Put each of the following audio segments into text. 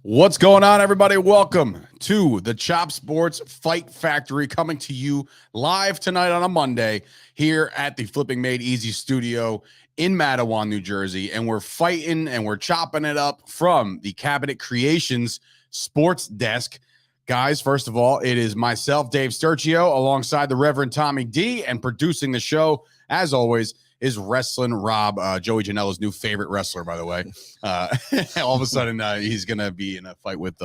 What's going on, everybody? Welcome to the Chop Sports Fight Factory, coming to you live tonight on a Monday here at the Flipping Made Easy studio in Matawan, New Jersey. And we're fighting and we're chopping it up from the Cabinet Creations Sports Desk. Guys, first of all, it is myself, Dave Sturchio, alongside the Reverend Tommy D, and producing the show, as always, is Rasslin Rob, Joey Janela's new favorite wrestler, by the way. All of a sudden, he's going to be in a fight with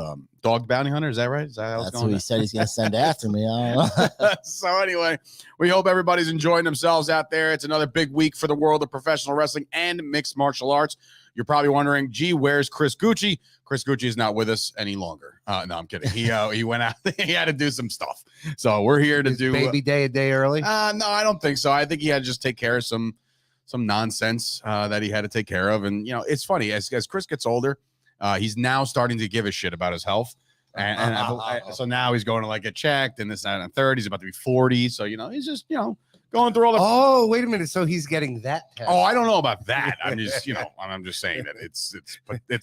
Dog Bounty Hunter. Is that right? Is that how it's That's going? what he said he's going to send after me. I don't know. So anyway, we hope everybody's enjoying themselves out there. It's another big week for the world of professional wrestling and mixed martial arts. You're probably wondering, gee, where's Chris Gucci? Chris Gucci is not with us any longer. No, I'm kidding. He went out. He had to do some stuff. So we're here to do baby day a day early. No, I don't think so. I think he had to just take care of some nonsense that he had to take care of. And, you know, it's funny, as Chris gets older, he's now starting to give a shit about his health. So now he's going to like get checked and this, that, and the third. He's about to be 40. So, you know, he's just, you know, going through all the. Oh, wait a minute. So he's getting that test. Oh, I don't know about that. I'm just, you know, I'm just saying that it's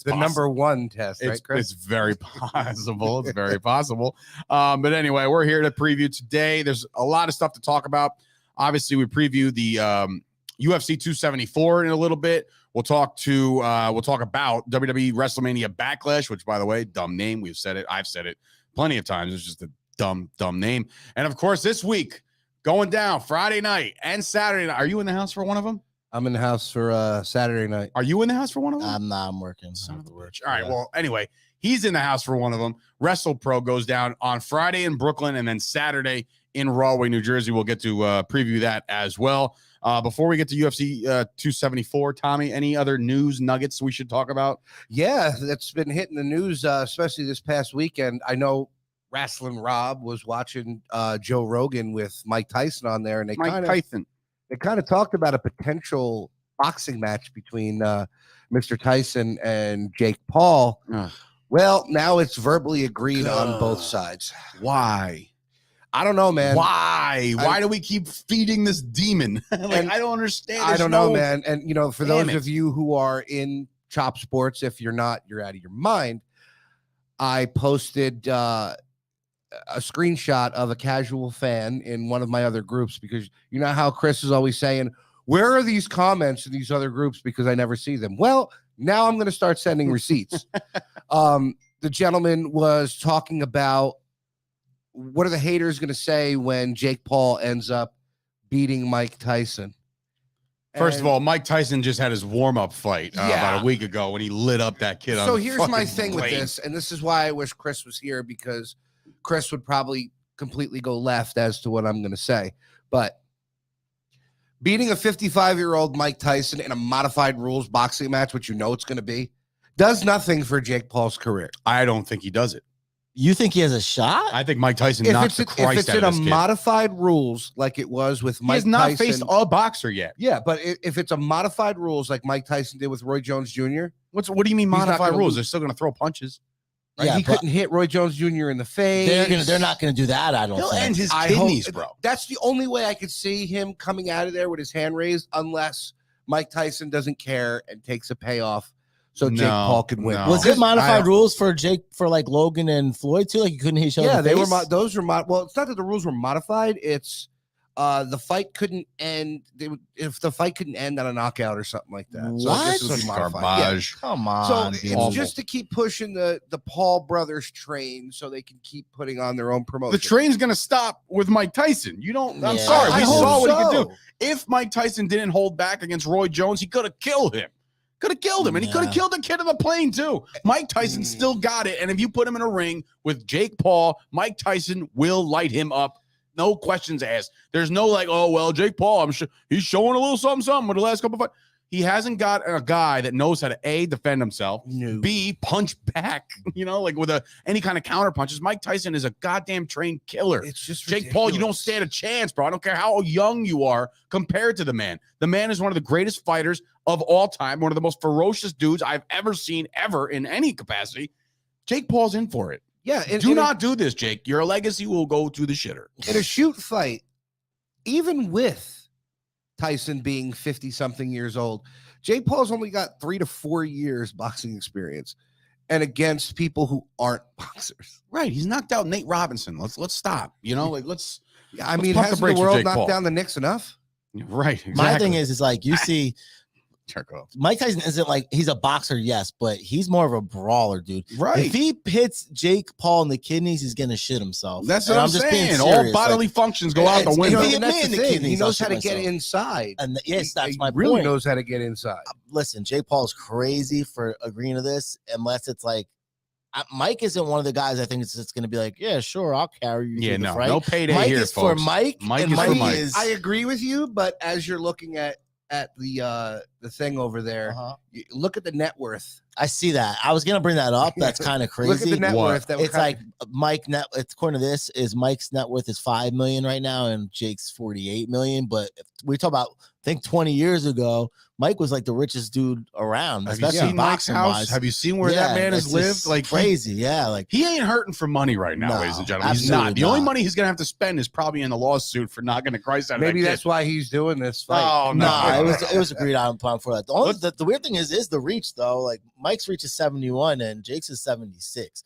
the number one test, right, Chris? It's very possible. It's very possible. But anyway, we're here to preview today. There's a lot of stuff to talk about. Obviously, we preview the UFC 274 in a little bit. We'll talk about WWE WrestleMania Backlash, which, by the way, dumb name. We've said it. I've said it plenty of times. It's just a dumb name. And of course, this week going down Friday night and Saturday night. Are you in the house for one of them? I'm in the house for Saturday night. Are you in the house for one of them? I'm working. Son of a bitch. All right. Well, anyway, he's in the house for one of them. WrestlePro goes down on Friday in Brooklyn and then Saturday in Rahway, New Jersey. We'll get to preview that as well. Before we get to UFC 274, Tommy, any other news nuggets we should talk about? Yeah, that's been hitting the news, especially this past weekend. I know Rasslin Rob was watching Joe Rogan with Mike Tyson on there, and they kind of talked about a potential boxing match between Mr. Tyson and Jake Paul. Ugh. Well, now it's verbally agreed on both sides. Why? I don't know, man. Why? Why do we keep feeding this demon? I don't understand. I don't know, man. And, you know, for those of you who are in Chop Sports, if you're not, you're out of your mind. I posted a screenshot of a casual fan in one of my other groups, because you know how Chris is always saying, where are these comments in these other groups? Because I never see them. Well, now I'm going to start sending receipts. The gentleman was talking about, what are the haters going to say when Jake Paul ends up beating Mike Tyson? First of all, Mike Tyson just had his warm-up fight about a week ago when he lit up that kid. So here's my thing with this, and this is why I wish Chris was here, because Chris would probably completely go left as to what I'm going to say. But beating a 55-year-old Mike Tyson in a modified rules boxing match, which you know it's going to be, does nothing for Jake Paul's career. I don't think he does it. You think he has a shot? I think Mike Tyson knocks the Christ out of this kid. If it's in a modified rules like it was with Mike Tyson. He has not faced a boxer yet. Yeah, but if it's a modified rules like Mike Tyson did with Roy Jones Jr. What do you mean modified rules? They're still going to throw punches. Right? Yeah, he couldn't hit Roy Jones Jr. in the face. They're not going to do that, I don't think. He'll end his kidneys, bro. That's the only way I could see him coming out of there with his hand raised, unless Mike Tyson doesn't care and takes a payoff so Jake Paul could win. No. Was it modified rules for like Logan and Floyd too? Like you couldn't hit each other? Yeah, in the they face? were. Those were well. It's not that the rules were modified. It's the fight couldn't end. If the fight couldn't end on a knockout or something like that. So I guess it was modified. Garbage. Yeah. Come on. So it's just to keep pushing the Paul brothers train so they can keep putting on their own promotion. The train's going to stop with Mike Tyson. I'm sorry. We saw what he could do. If Mike Tyson didn't hold back against Roy Jones, he could have killed him. And he could have killed the kid on the plane too. Mike Tyson still got it, and if you put him in a ring with Jake Paul, Mike Tyson will light him up. No questions asked. There's no like, oh well, Jake Paul, he's showing a little something with the last couple of fights. He hasn't got a guy that knows how to A, defend himself, B, punch back, like with any kind of counter punches. Mike Tyson is a goddamn trained killer. It's just Jake Paul, you don't stand a chance, bro. I don't care how young you are compared to the man. The man is one of the greatest fighters of all time, one of the most ferocious dudes I've ever seen ever in any capacity. Jake Paul's in for it. Yeah. Do not do this, Jake. Your legacy will go to the shitter. In a shoot fight, even with Tyson being 50-something years old, Jake Paul's only got 3 to 4 years boxing experience. and against people who aren't boxers. Right. He's knocked out Nate Robinson. Let's stop. You know, like let's. I mean, pump the hasn't the brakes for world Jake knocked Paul. down the Knicks enough? Right. Exactly. My thing is like you see. Mike Tyson isn't like he's a boxer, yes, but he's more of a brawler, dude. Right. If he hits Jake Paul in the kidneys, he's gonna shit himself. That's what I'm just saying. All bodily functions go out the window. And that's the thing. He knows how to get inside. And yes, that's my point. He really knows how to get inside. Listen, Jake Paul is crazy for agreeing to this, unless it's like Mike isn't one of the guys I think it's just going to be like, yeah, sure, I'll carry you. Yeah, no, no payday Mike here, is folks. For Mike. Mike is for Mike. I agree with you, but as you're looking at the thing over there, you look at the net worth. I see that. I was gonna bring that up. That's kind of crazy. Look at the net worth. It's like Mike net. It's according to this is Mike's net worth is $5 million right now, and Jake's $48 million. But if we talk about, I think 20 years ago, Mike was like the richest dude around. Have you seen Mike's house? Have you seen where that man has lived? Like crazy, yeah. Like he ain't hurting for money right now, ladies and gentlemen. He's not. The only money he's gonna have to spend is probably in the lawsuit for knocking the Christ out of Maybe that that's why he's doing this fight. Oh no, it was agreed on for that. The weird thing is the reach though. Like Mike's reach is 71 and Jake's is 76.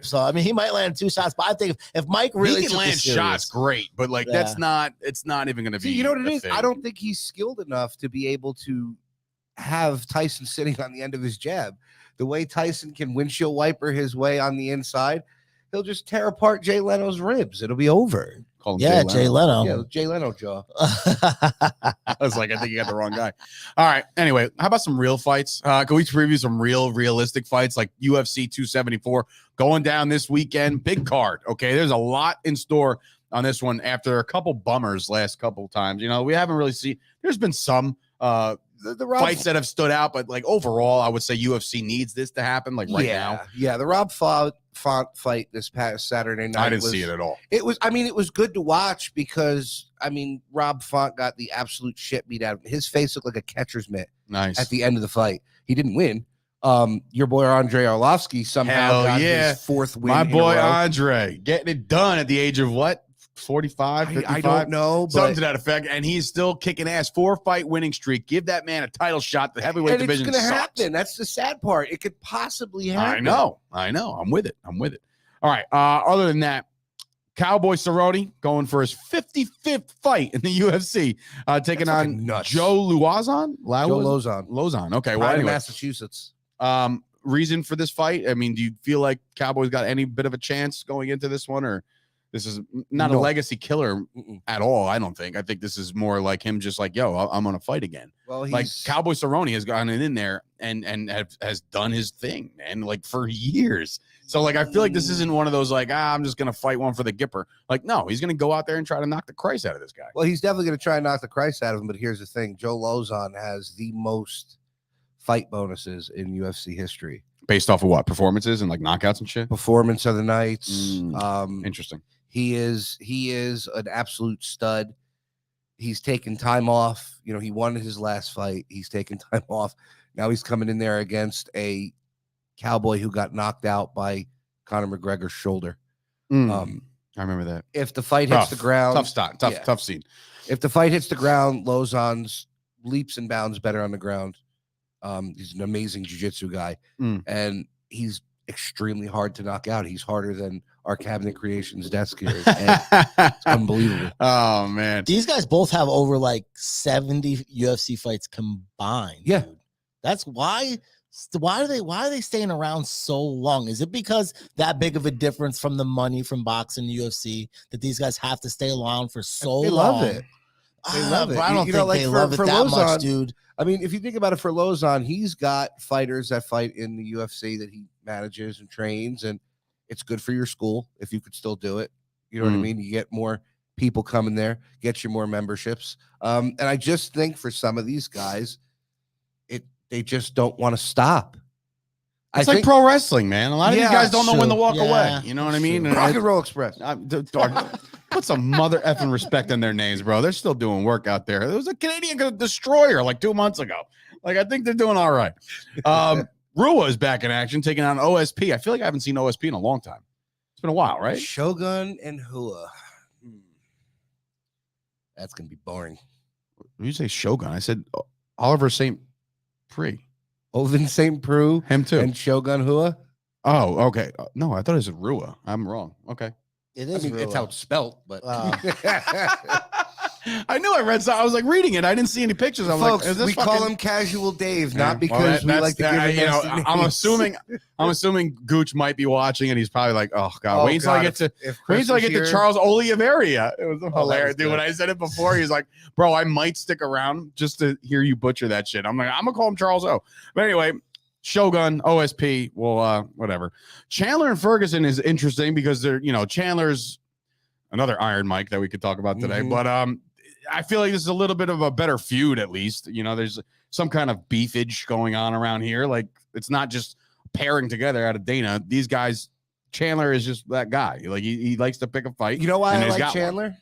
So I mean, he might land 2 shots, but I think if Mike really he can land shots, great. But like it's not even gonna be. You know what it is? I don't think he's skilled enough to be able to have Tyson sitting on the end of his jab. The way Tyson can windshield wiper his way on the inside, he'll just tear apart Jay Leno's ribs. It'll be over. Call him Jay Leno. Yeah, Jay Leno jaw. I was like, I think you got the wrong guy. All right. Anyway, how about some real fights? Can we preview some realistic fights like UFC 274 going down this weekend? Big card. Okay. There's a lot in store on this one after a couple bummers last couple times. You know, we haven't really seen, there's been some the fights that have stood out, but like overall, I would say UFC needs this to happen like right now. Yeah, the Rob Font fight this past Saturday night. I didn't see it at all. It was good to watch because Rob Font got the absolute shit beat out of him. His face looked like a catcher's mitt. Nice. At the end of the fight. He didn't win. Your boy Andre Arlovsky somehow got his 4th win. My boy Andre getting it done at the age of what? 45, 55? I don't know. Something to that effect. And he's still kicking ass. 4-fight winning streak. Give that man a title shot. The heavyweight division it's sucks. Gonna happen. That's the sad part. It could possibly happen. I know. I'm with it. All right. Other than that, Cowboy Cerrone going for his 55th fight in the UFC, taking on Joe Lauzon. Lauzon. Okay. Well, anyway. Massachusetts. Reason for this fight? I mean, do you feel like Cowboys got any bit of a chance going into this one, or this is not a legacy killer at all? I don't think. I think this is more like him just like, yo, I'm going to fight again. Well, like Cowboy Cerrone has gotten in there and has done his thing, man, like for years. So like, I feel like this isn't one of those like, I'm just going to fight one for the Gipper. Like, no, he's going to go out there and try to knock the Christ out of this guy. Well, he's definitely going to try and knock the Christ out of him. But here's the thing. Joe Lauzon has the most fight bonuses in UFC history. Based off of what? Performances and like knockouts and shit? Performance of the nights. Interesting. He is an absolute stud. He's taken time off. You know, he won his last fight. He's taken time off. Now he's coming in there against a cowboy who got knocked out by Conor McGregor's shoulder. I remember that. If the fight hits the ground, tough scene. If the fight hits the ground, Lauzon's leaps and bounds better on the ground. He's an amazing jiu-jitsu guy, and he's extremely hard to knock out. He's harder than our Cabinet Creations desk here. It's unbelievable. Oh man, these guys both have over like 70 UFC fights combined. Yeah, dude. That's why. Why are they staying around so long? Is it because that big of a difference from the money from boxing and UFC that these guys have to stay around for so long? They love it. They love it. I don't think they love it that Lauzon, much, dude. I mean, if you think about it, for Lauzon, he's got fighters that fight in the UFC that he manages and trains, and it's good for your school if you could still do it. You know what I mean? You get more people coming there, get you more memberships. And I just think for some of these guys, they just don't want to stop. It's like pro wrestling, man. A lot of these guys don't know when to walk away. You know what I mean? Rock and Roll Express. Put some mother effing respect in their names, bro. They're still doing work out there. There was a Canadian destroyer like 2 months ago. Like, I think they're doing all right. Rua is back in action, taking on OSP. I feel like I haven't seen OSP in a long time. It's been a while, right? Shogun and Hua. That's going to be boring. When you say Shogun, I said Oliver St. Prix. Ovin St. Preux. Him too. And Shogun Hua. Oh, okay. No, I thought it was Rua. I'm wrong. Okay. It is. It's how it's spelled, but I knew I read something. I was like reading it. I didn't see any pictures. I'm folks, like, is this we call him Casual Dave, not because we like to give him I'm assuming Gooch might be watching, and he's probably like, oh god, wait until I get to Charles Oliveria. It was hilarious, dude. When I said it before, he's like, bro, I might stick around just to hear you butcher that shit. I'm like, I'm gonna call him Charles O. But anyway. Shogun, OSP, well, whatever. Chandler and Ferguson is interesting because they're, Chandler's another Iron Mike that we could talk about today. But I feel like this is a little bit of a better feud, at least. There's some kind of beefage going on around here. Like, it's not just pairing together out of Dana. These guys, Chandler is just that guy. Like, he likes to pick a fight. You know why I like Chandler? One.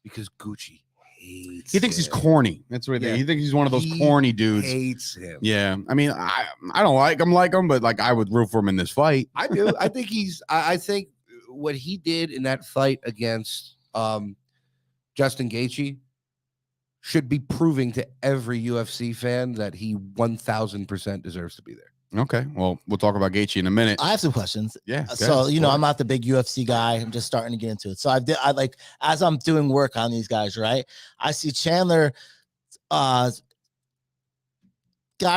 Because Gucci hates he thinks he's corny. That's what he thinks he's one of those corny dudes. Hates him. Yeah. I mean, I don't like him, but like I would root for him in this fight. I do. I think I think what he did in that fight against Justin Gaethje should be proving to every UFC fan that he 1000% deserves to be there. Okay, well, we'll talk about Gaethje in a minute. I have some questions. Yeah. So, I'm not the big UFC guy. I'm just starting to get into it. So I like, as I'm doing work on these guys, right? I see Chandler got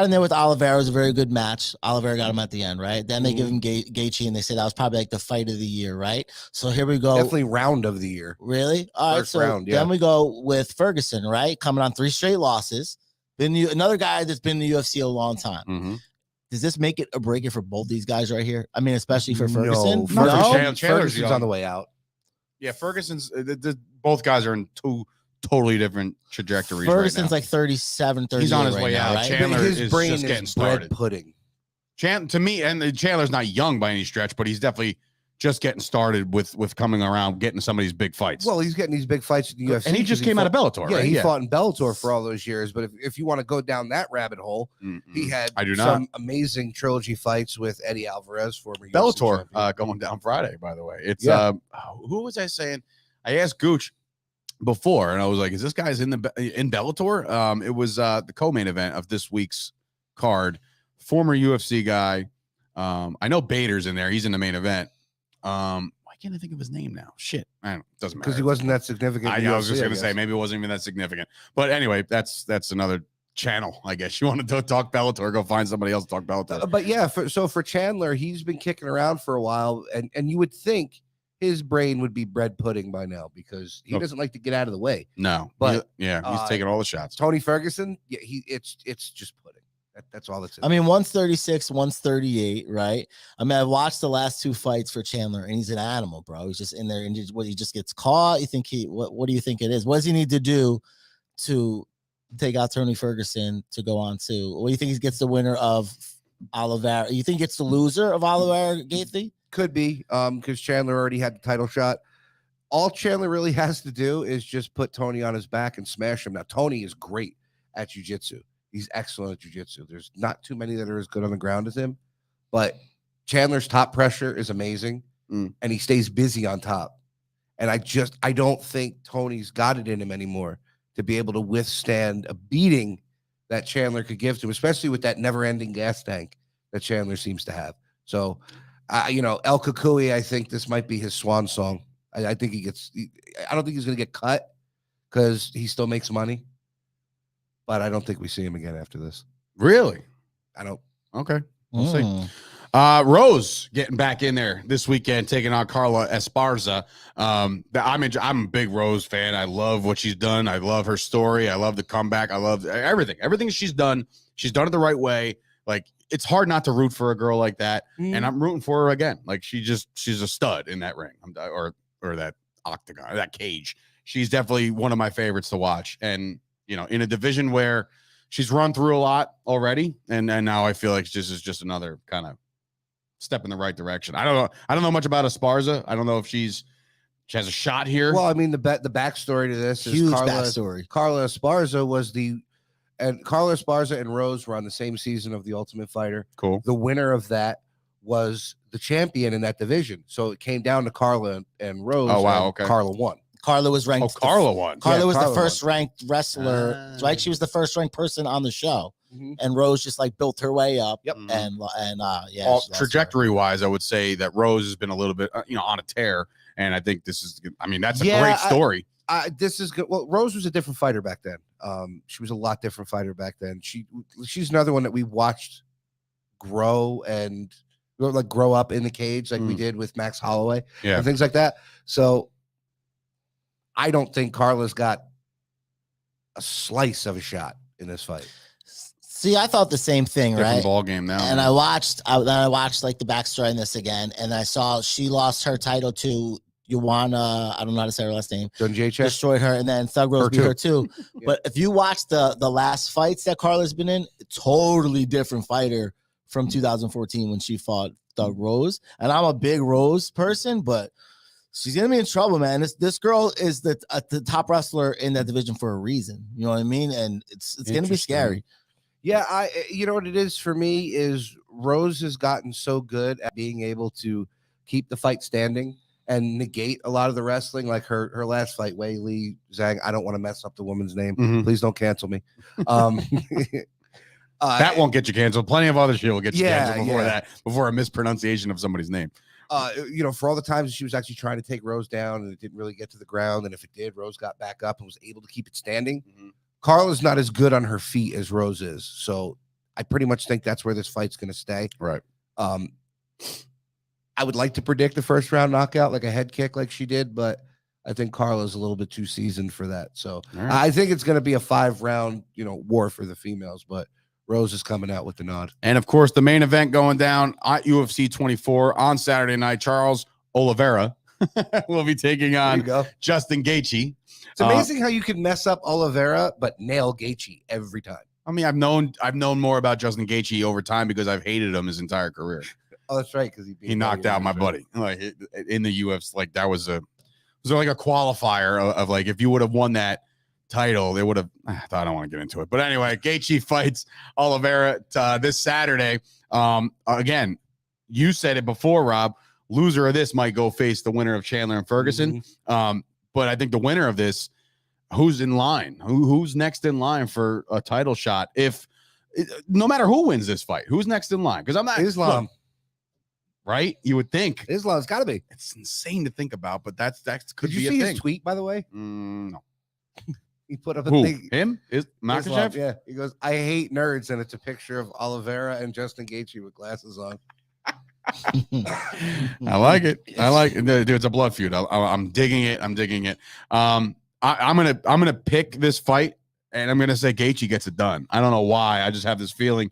in there with Oliveira. It was a very good match. Oliveira got him at the end, right? Then they give him Gaethje, and they say that was probably like the fight of the year, right? So here we go. Definitely round of the year. Really? All First right. So round, yeah. Then we go with Ferguson, right? Coming on 3 straight losses. Another guy that's been in the UFC a long time. Mm-hmm. Does this make it or break it for both these guys right here? I mean, especially for Ferguson. Ferguson's on the way out. Yeah, Ferguson's. Both guys are in 2 totally different trajectories. Ferguson's right now. like 37, 38. He's on his right way now, out. Right? Chandler his brain just getting started. Pudding. To me, and Chandler's not young by any stretch, but he's definitely just getting started with coming around, getting some of these big fights. Well, he's getting these big fights in the UFC. And he just came out of Bellator, yeah, right? He fought in Bellator for all those years. But if you want to go down that rabbit hole, he had some amazing trilogy fights with Eddie Alvarez, former Bellator, going down Friday, by the way. It's who was I saying? I asked Gooch before, and I was like, "Is this guy's in Bellator?" It was the co-main event of this week's card. Former UFC guy. I know Bader's in there. He's in the main event. Why can't I think of his name now? Shit, doesn't matter because he wasn't that significant. I was just gonna say maybe it wasn't even that significant. But anyway, that's another channel. I guess you want to talk Bellator, go find somebody else to talk Bellator. But yeah, for Chandler, he's been kicking around for a while, and you would think his brain would be bread pudding by now because he doesn't like to get out of the way. No, but he's taking all the shots. Tony Ferguson, yeah, it's just pudding. That's all it's. I mean, 136, 138, right? I mean, I watched the last 2 fights for Chandler, and he's an animal, bro. He's just in there, and he just gets caught. You think what do you think it is? What does he need to do to take out Tony Ferguson to go on to? What do you think he gets the winner of Oliveira? You think it's the loser of Oliveira Gaethje? Could be, because Chandler already had the title shot. All Chandler really has to do is just put Tony on his back and smash him. Now, Tony is great at jiu-jitsu. He's excellent at jiu-jitsu. There's not too many that are as good on the ground as him, but Chandler's top pressure is amazing, and he stays busy on top. And I don't think Tony's got it in him anymore to be able to withstand a beating that Chandler could give to him, especially with that never-ending gas tank that Chandler seems to have. So, El Kukui, I think this might be his swan song. I think I don't think he's going to get cut because he still makes money. But I don't think we see him again after this. Really? I don't. Okay. We'll see. Rose getting back in there this weekend, taking on Carla Esparza. I'm a big Rose fan. I love what she's done. I love her story. I love the comeback. I love everything. Everything she's done it the right way. Like, it's hard not to root for a girl like that. And I'm rooting for her again. Like, she's a stud in that ring or that octagon, that cage. She's definitely one of my favorites to watch. And in a division where she's run through a lot already, and now I feel like this is just another kind of step in the right direction. I don't know much about Esparza. I don't know if she has a shot here. Well, I mean, the backstory to this is huge backstory. Carla Esparza Carla Esparza and Rose were on the same season of The Ultimate Fighter. Cool. The winner of that was the champion in that division. So it came down to Carla and Rose. Oh, wow. Okay. Carla won. Carla was ranked. Carla won. Carla was the first ranked wrestler, right? She was the first ranked person on the show. and Rose just like built her way up. Yep. And yeah, trajectory wise, I would say that Rose has been a little bit on a tear, and I think this is. I mean, that's a great story. This is good. Well, Rose was a different fighter back then. She was a lot different fighter back then. She's another one that we watched grow and grow up in the cage like we did with Max Holloway and things like that. So I don't think Carla's got a slice of a shot in this fight. See, I thought the same thing, Different right? ball game now. And I watched like the backstory in this again, and I saw she lost her title to Joanna. I don't know how to say her last name. Destroyed her, and then Thug Rose beat her too. But if you watch the last fights that Carla's been in, totally different fighter from 2014 when she fought Thug Rose. And I'm a big Rose person, but she's gonna be in trouble, man. This girl is the top wrestler in that division for a reason. You know what I mean? And it's gonna be scary. Yeah, you know what it is for me is Rose has gotten so good at being able to keep the fight standing and negate a lot of the wrestling, like her last fight, Wei Li Zhang. I don't want to mess up the woman's name. Please don't cancel me. That won't get you canceled. Plenty of other shit will get you canceled before a mispronunciation of somebody's name. For all the times she was actually trying to take Rose down and it didn't really get to the ground, and if it did, Rose got back up and was able to keep it standing. Carla's not as good on her feet as Rose is, so I pretty much think that's where this fight's going to stay. Right. I would like to predict the first round knockout, like a head kick, like she did, but I think Carla's a little bit too seasoned for that. So I think it's going to be a 5-round, war for the females, but Rose is coming out with the nod. And of course, the main event going down at UFC 24 on Saturday night, Charles Oliveira will be taking on Justin Gaethje. It's amazing how you can mess up Oliveira but nail Gaethje every time. I mean, I've known more about Justin Gaethje over time because I've hated him his entire career. Oh, that's right, because he knocked out my buddy like in the UFC. Like that was like a qualifier of like if you would have won that title, they would have. I don't want to get into it, but anyway, Gaethje fights Oliveira this Saturday. Again, you said it before, Rob. Loser of this might go face the winner of Chandler and Ferguson. But I think the winner of this, who's in line? Who's next in line for a title shot? No matter who wins this fight, who's next in line? Because I'm not Islam. Right? You would think Islam's got to be. It's insane to think about, but that could Did be you a see thing. His tweet, by the way? No. He put up a Who? thing. Him? Is Makhachev? Yeah. He goes, I hate nerds, and it's a picture of Oliveira and Justin Gaethje with glasses on. I like it. Dude, it's a blood feud. I'm digging it. I'm gonna pick this fight, and I'm gonna say Gaethje gets it done. I don't know why. I just have this feeling.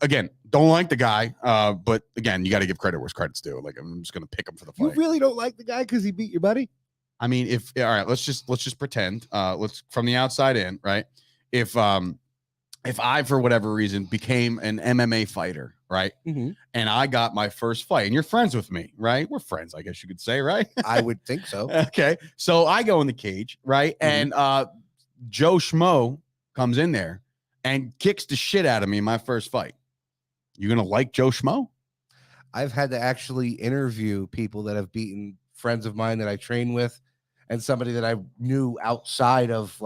Again, don't like the guy, but again, you got to give credit where credit's due. Like I'm just gonna pick him for the fight. You really don't like the guy because he beat your buddy? I mean, all right, let's just pretend. Let's from the outside in, right? If I for whatever reason became an MMA fighter, right, and I got my first fight, and you're friends with me, right? We're friends, I guess you could say, right? I would think so. Okay, so I go in the cage, right, and Joe Schmo comes in there and kicks the shit out of me in my first fight. You gonna like Joe Schmo? I've had to actually interview people that have beaten friends of mine that I train with, and somebody that I knew outside of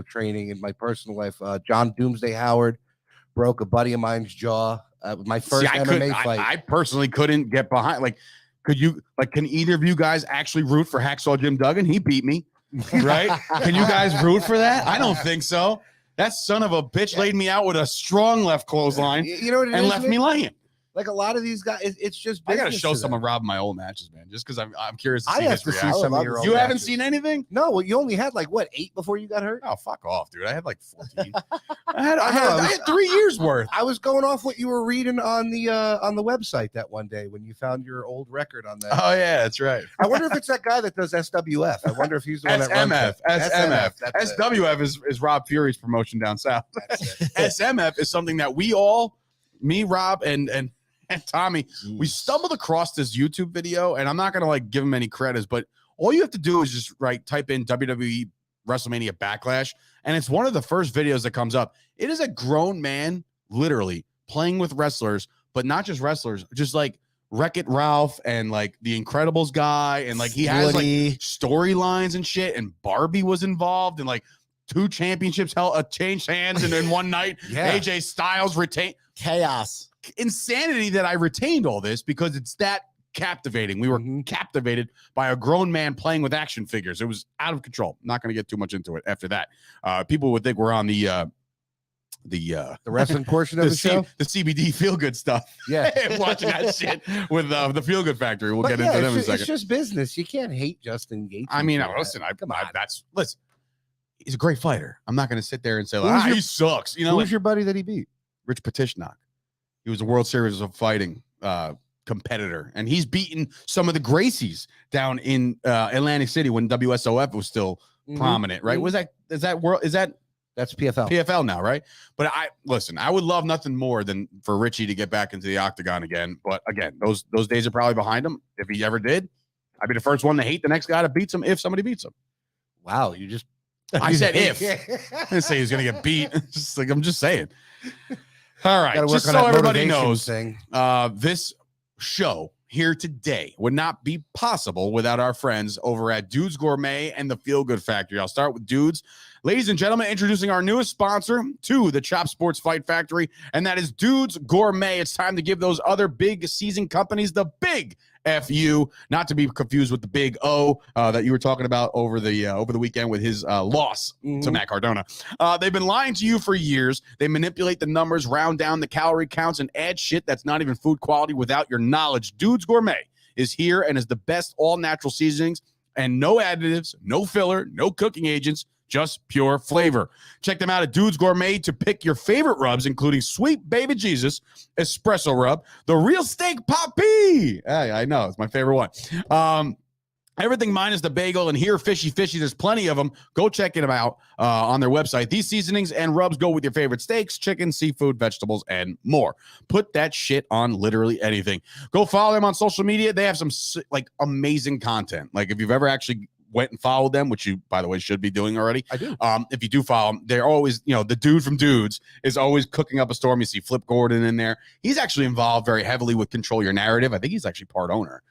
training in my personal life. John Doomsday Howard broke a buddy of mine's jaw. My first MMA fight. I personally couldn't get behind. Like, can either of you guys actually root for Hacksaw Jim Duggan? He beat me, right? Can you guys root for that? I don't think so. That son of a bitch laid me out with a strong left clothesline, you know what it and is, left me laying. Like a lot of these guys, it's just. I gotta show some of Rob my old matches, man, just because I'm curious to see his reaction. Some of your old you haven't matches. seen anything? No, well, you only had 8 before you got hurt. Oh, fuck off, dude! I had 14. I had 3 years worth. I was going off what you were reading on the website that one day when you found your old record on that. Oh yeah, that's right. I wonder if it's that guy that does SWF. I wonder if he's the one that runs SMF. SWF is Rob Fury's promotion down south. SMF is something that we all, me, Rob, and Tommy, we stumbled across this YouTube video, and I'm not gonna give him any credits, but all you have to do is just type in WWE WrestleMania Backlash, and it's one of the first videos that comes up. It is a grown man literally playing with wrestlers, but not just wrestlers, just Wreck-It Ralph and the Incredibles guy, and he has storylines and shit, and Barbie was involved, and 2 championships changed hands and in one night. Yeah. AJ Styles retained. Chaos. Insanity that I retained all this because it's that captivating. We were captivated by a grown man playing with action figures. It was out of control. Not going to get too much into it after that. People would think we're on the wrestling portion of the show, the CBD feel good stuff. Yeah, watching that shit with the Feel Good Factory. We'll get into them in a second. It's just business. You can't hate Justin Gaethje. I mean, listen, listen. He's a great fighter. I'm not going to sit there and say he sucks. You know, who's your buddy that he beat? Rich Petishnak. He was a World Series of Fighting competitor, and he's beaten some of the Gracies down in Atlantic City when WSOF was still prominent, right? That's PFL now, right? But I would love nothing more than for Richie to get back into the octagon again. But again, those days are probably behind him. If he ever did, I'd be the first one to hate the next guy that beats him if somebody beats him. Wow, I said if. I didn't say he's gonna get beat. I'm just saying. All right, just so everybody knows, this show here today would not be possible without our friends over at Dudes Gourmet and the Feel Good Factory. I'll start with Dudes. Ladies and gentlemen, introducing our newest sponsor to the Chop Sports Fight Factory, and that is Dudes Gourmet. It's time to give those other big season companies the big FU, not to be confused with the big O that you were talking about over the weekend with his loss to Matt Cardona. They've been lying to you for years. They manipulate the numbers, round down the calorie counts, and add shit that's not even food quality without your knowledge. Dudes Gourmet is here and is the best all-natural seasonings and no additives, no filler, no cooking agents, just pure flavor. Check them out at Dudes Gourmet to pick your favorite rubs, including Sweet Baby Jesus, Espresso Rub, the Real Steak Papi. Hey, I know, it's my favorite one. Everything minus the bagel and here fishy. There's plenty of them. Go check them out on their website. These seasonings and rubs go with your favorite steaks, chicken, seafood, vegetables, and more. Put that shit on literally anything. Go follow them on social media. They have some amazing content. Like if you've ever actually went and followed them, which you, by the way, should be doing already. I do. If you do follow them, they're always, the dude from Dudes is always cooking up a storm. You see Flip Gordon in there. He's actually involved very heavily with Control Your Narrative. I think he's actually part owner.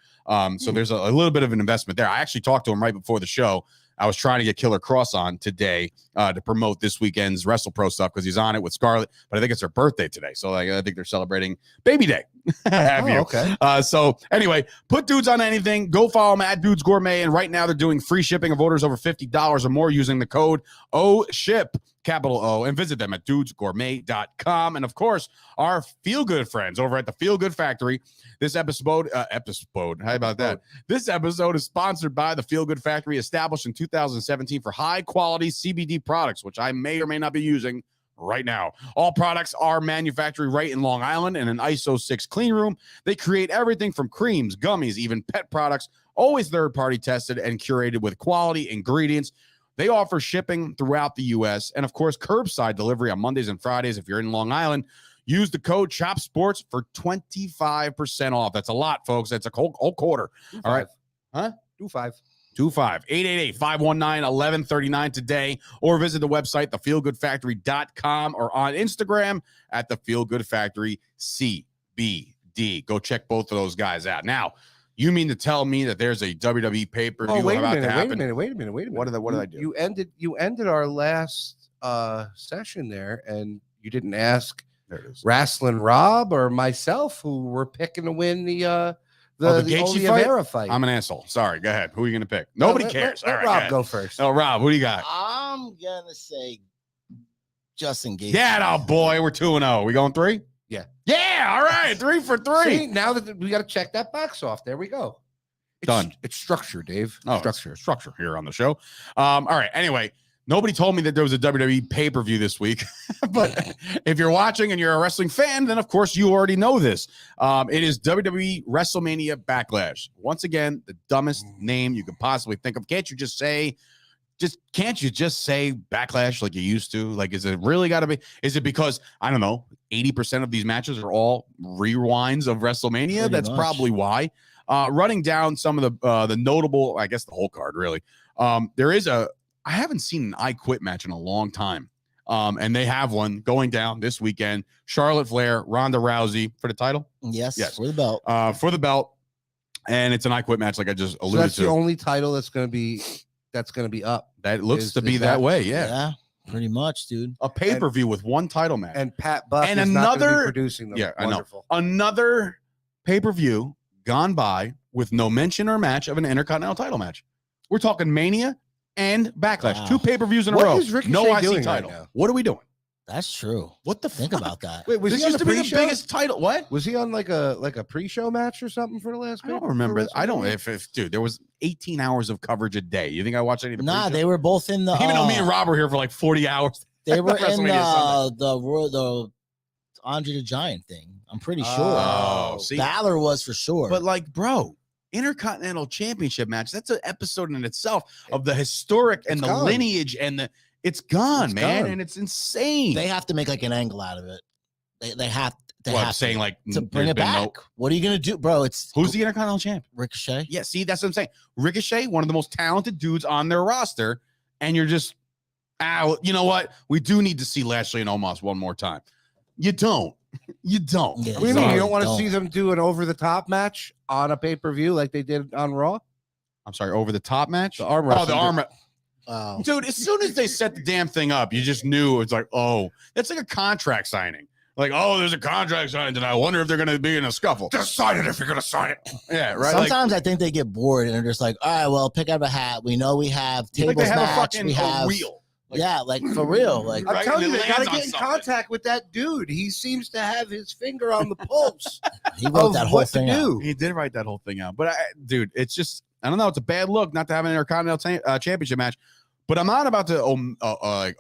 So there's a little bit of an investment there. I actually talked to him right before the show. I was trying to get Killer Cross on today to promote this weekend's WrestlePro stuff because he's on it with Scarlett, but I think it's her birthday today. So I think they're celebrating baby day. Okay. So anyway, put Dudes on anything. Go follow them at Dudes Gourmet. And right now they're doing free shipping of orders over $50 or more using the code OSHIP, capital O, and visit them at dudesgourmet.com. And of course, our Feel Good friends over at the Feel Good Factory. This episode, how about that? This episode is sponsored by the Feel Good Factory, established in 2017 for high quality CBD products, which I may or may not be using right now. All products are manufactured right in Long Island in an ISO 6 clean room. They create everything from creams, gummies, even pet products, always third-party tested and curated with quality ingredients. They offer shipping throughout the U.S. and, of course, curbside delivery on Mondays and Fridays. If you're in Long Island, use the code CHOPSPORTS for 25% off. That's a lot, folks. That's a whole quarter. All right. Huh? 888-519-1139 today, or visit the website, thefeelgoodfactory.com, or on Instagram at thefeelgoodfactory CBD. Go check both of those guys out. Now, you mean to tell me that there's a WWE pay-per-view about to happen? Wait a minute. What did I do? You ended our last session there, and you didn't ask Rasslin Rob or myself who were picking to win the Gaethje fight. I'm an asshole. Sorry. Go ahead. Who are you going to pick? Nobody cares. Let Rob go first. Oh, Rob, who do you got? I'm going to say Justin Gaethje. Yeah, oh boy, we're 2-0. We going 3? Yeah. Yeah, all right. 3 for 3. See, now that we got to check that box off. There we go. Done. It's structure, Dave. Oh, structure here on the show. All right. Anyway, nobody told me that there was a WWE pay-per-view this week, but if you're watching and you're a wrestling fan, then of course you already know this. It is WWE WrestleMania Backlash. Once again, the dumbest name you could possibly think of. Can't you just say Backlash like you used to? Like, is it really got to be? Is it because, I don't know, 80% of these matches are all rewinds of WrestleMania? Pretty That's much. probably why. Running down some of the notable, I guess the whole card really. I haven't seen an I Quit match in a long time. And they have one going down this weekend. Charlotte Flair, Ronda Rousey for the title. Yes. For the belt. And it's an I Quit match, like I just alluded So that's to. the only title that's going to be up. That looks to be that way. Yeah. Pretty much, dude. A pay-per-view with one title match. And Pat Buck and is not gonna be producing them. Yeah, Wonderful. I know. Another pay-per-view gone by with no mention or match of an Intercontinental title match. We're talking Mania and Backlash. Wow. 2 pay-per-views in a What row. is Ricochet No IC doing title. right now? What are we doing? That's true. What the Think fuck? about that. Wait, was This he on used the to be the pre-show? biggest title. What? Was he on like a pre-show match or something for the last? I don't remember. I don't. If dude, there was 18 hours of coverage a day. You think I watched any of the Nah, pre-shows? they were both in the. Even though me and Rob were here for like 40 hours. They were in WrestleMania the Andre the Giant thing. I'm pretty sure. Oh, see, Balor was for sure. but like, bro, Intercontinental Championship match. That's an episode in itself of the historic and It's the gone. lineage and the. It's gone, It's man, gone. and it's insane. they have to make like an angle out of it. They have. They Well, I'm have saying like to bring there's it been back. no- What are you gonna do, bro? It's who's the Intercontinental champ? Ricochet. Yeah, see, that's what I'm saying. Ricochet, one of the most talented dudes on their roster, and you're just, you know what? We do need to see Lashley and Omos one more time. You don't. You don't. Yeah, What do you mean? Sorry, You don't want to don't. see them do an over-the-top match on a pay-per-view like they did on Raw? I'm sorry, over the top match? The arm Oh, the wrestling. arm. Oh, Dude, as soon as they set the damn thing up, you just knew it's like, oh, that's like a contract signing. Like, oh, there's a contract signed, and I wonder if they're going to be in a scuffle. Just sign it if you're going to sign it. Yeah, right. Sometimes I think they get bored and they're just like, all right, well, pick up a hat. We know we have Like, tables they have a match. fucking We have wheel. Like, yeah, like for real. Like Right, I'm telling and you, it they got to lands on get in something. contact with that dude. He seems to have his finger on the pulse he wrote of that whole what to thing out. do. He did write that whole thing out. But, dude, it's just, I don't know. It's a bad look not to have an Intercontinental Championship match. But I'm not about to,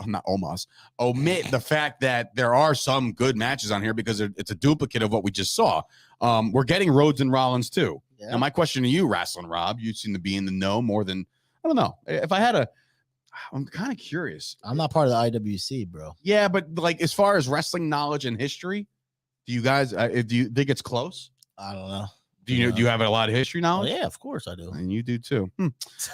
not Omos, omit the fact that there are some good matches on here because it's a duplicate of what we just saw. We're getting Rhodes and Rollins too. Yeah. Now, my question to you, Rasslin Rob, you seem to be in the know more than, I don't know. If I had I'm kind of curious. I'm not part of the IWC, bro. Yeah, but like as far as wrestling knowledge and history, do you guys, do you think it's close? I don't know. Do you have a lot of history Oh, knowledge? yeah, of course I do. And you do too.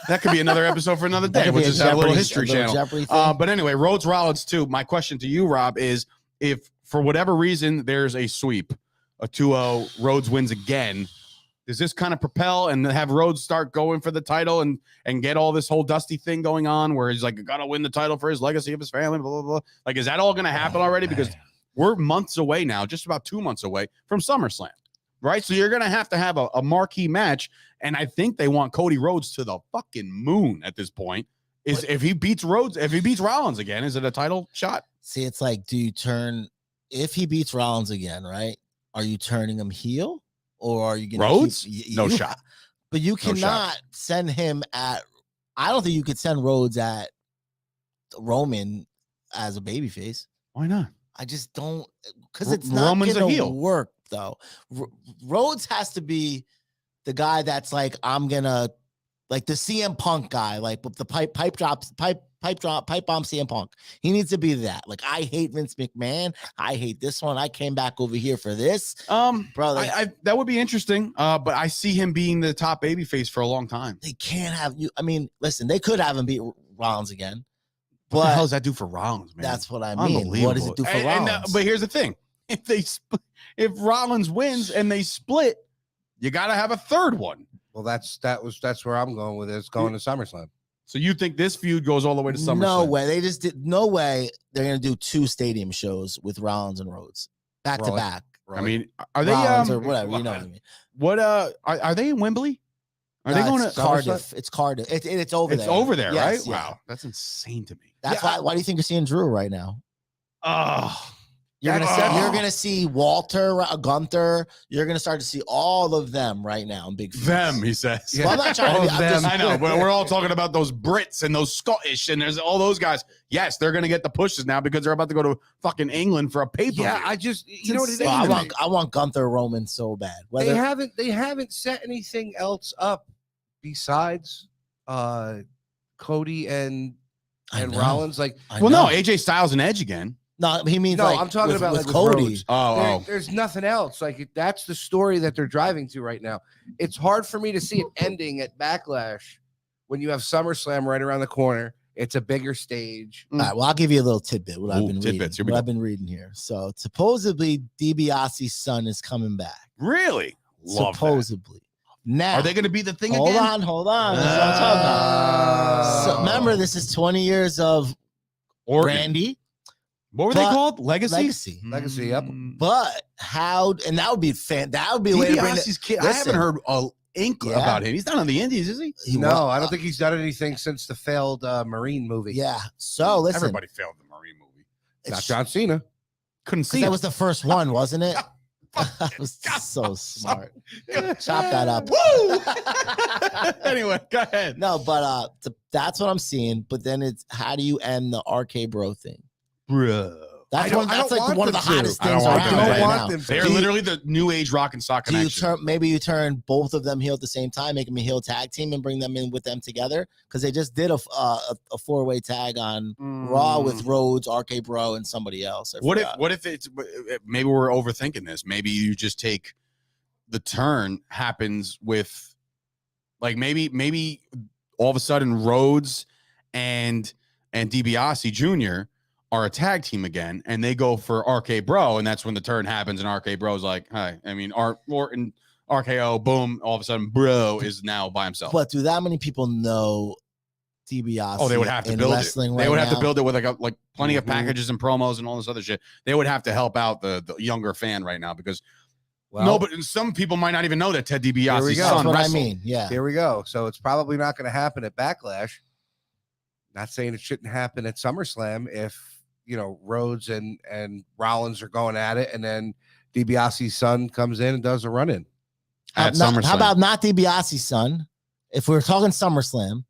That could be another episode for another That day. could We'll be just have a little Jeopardy- history a little channel. Jeopardy thing. But anyway, Rhodes Rollins too. My question to you, Rob, is if for whatever reason there's a sweep, a 2-0, Rhodes wins again, does this kind of propel and have Rhodes start going for the title and get all this whole Dusty thing going on where he's like, gotta win the title for his legacy of his family, blah, blah, blah. Like, is that all going to happen already? Because we're months away now, just about 2 months away from SummerSlam, right? So you're going to have a marquee match. And I think they want Cody Rhodes to the fucking moon at this point. If he beats Rollins again, is it a title shot? See, it's like, do you turn if he beats Rollins again, right? Are you turning him heel or are you going to Rhodes? No shot. But you No shot. cannot send him at. I don't think you could send Rhodes at Roman as a babyface. Why not? I just don't, because it's not Roman's a gonna heel. work though. Rhodes has to be the guy that's like, I'm gonna like the CM Punk guy, like with the pipe bomb CM Punk. He needs to be that. Like, I hate Vince McMahon. I hate this one. I came back over here for this, brother. I that would be interesting. But I see him being the top babyface for a long time. They can't have you. I mean, listen, they could have him beat Rollins again, What the hell but does that do for Rollins, man? that's what I mean. What does it do for Rollins? But here's the thing: if Rollins wins and they split, you got to have a third one. Well, that's where I'm going with it. It's going to SummerSlam. So you think this feud goes all the way to SummerSlam? No way. They just did. No way. They're gonna do 2 stadium shows with Rollins and Rhodes back to Really? back. I mean, are they Rollins or whatever. You know what I mean? What are they in Wembley? Are they No, going it's to Cardiff? It's Cardiff. It's over It's there. over there, Yes, right? yeah. Wow, that's insane to me. That's why do you think you're seeing Drew right now? Oh, You're gonna Oh. see, you're gonna see Walter, Gunther. You're gonna start to see all of them right now in big feuds. them, he says. Yeah. Well, I'm not trying to All be, of I'm them. just- I know, but we're all talking about those Brits and those Scottish and there's all those guys. Yes, they're going to get the pushes now because they're about to go to fucking England for a pay-per-view. Yeah, I just you know what it is. Well, I want Gunther Roman so bad. They Whether haven't set anything else up besides Cody and I know. Rollins. Like, I well, know. no, AJ Styles and Edge again. No, he means no, like I'm talking about with like Cody. Rhodes. There's nothing else. Like, that's the story that they're driving to right now. It's hard for me to see it ending at Backlash when you have SummerSlam right around the corner. It's a bigger stage. All right, well, I'll give you a little tidbit. What I've Ooh, been tidbits. Here reading. we What go. I've been reading here. So supposedly Dibiase Sun is coming back. Really? Love Supposedly. that. Now Are they going to be the thing hold again? on. This is what I'm talking about. So remember, this is 20 years of Orton. Randy. What were they called? Legacy. Legacy, yep. But how? And that would be that would be a way to bring DiBiase's kid. I haven't heard a ink about him. He's not on the Indies, is he? No, I don't think he's done anything since the failed Marine movie. Yeah. So listen, everybody failed the Marine movie. Not John Cena. Couldn't see. That was the first one, wasn't it? That was so smart. Chop that up. Woo! Anyway, go ahead. No, but that's what I'm seeing. But then it's how do you end the RK Bro thing? Bro. That's like one of the hottest things I around don't right want now. them. They're literally the new age rock and sock connection. Maybe you turn both of them heel at the same time, make them a heel tag team, and bring them in with them together? Because they just did a 4-way tag on Raw with Rhodes, RK Bro, and somebody else. What if it's maybe we're overthinking this? Maybe you just take the turn happens with like maybe all of a sudden Rhodes and DiBiase Jr. are a tag team again, and they go for RK Bro, and that's when the turn happens, and RK Bro's like, hi. I mean, Orton, RKO, boom, all of a sudden, Bro is now by himself. But do that many people know DiBiase? Oh, they would have to build it. They would have to build it with like plenty of packages and promos and all this other shit. They would have to help out the younger fan right now because but some people might not even know that Ted DiBiase's son wrestled. I mean, yeah. Here we go. So it's probably not going to happen at Backlash. Not saying it shouldn't happen at SummerSlam if Rhodes and Rollins are going at it, and then DiBiase's son comes in and does a run-in at SummerSlam. How about not DiBiase's son? If we're talking SummerSlam,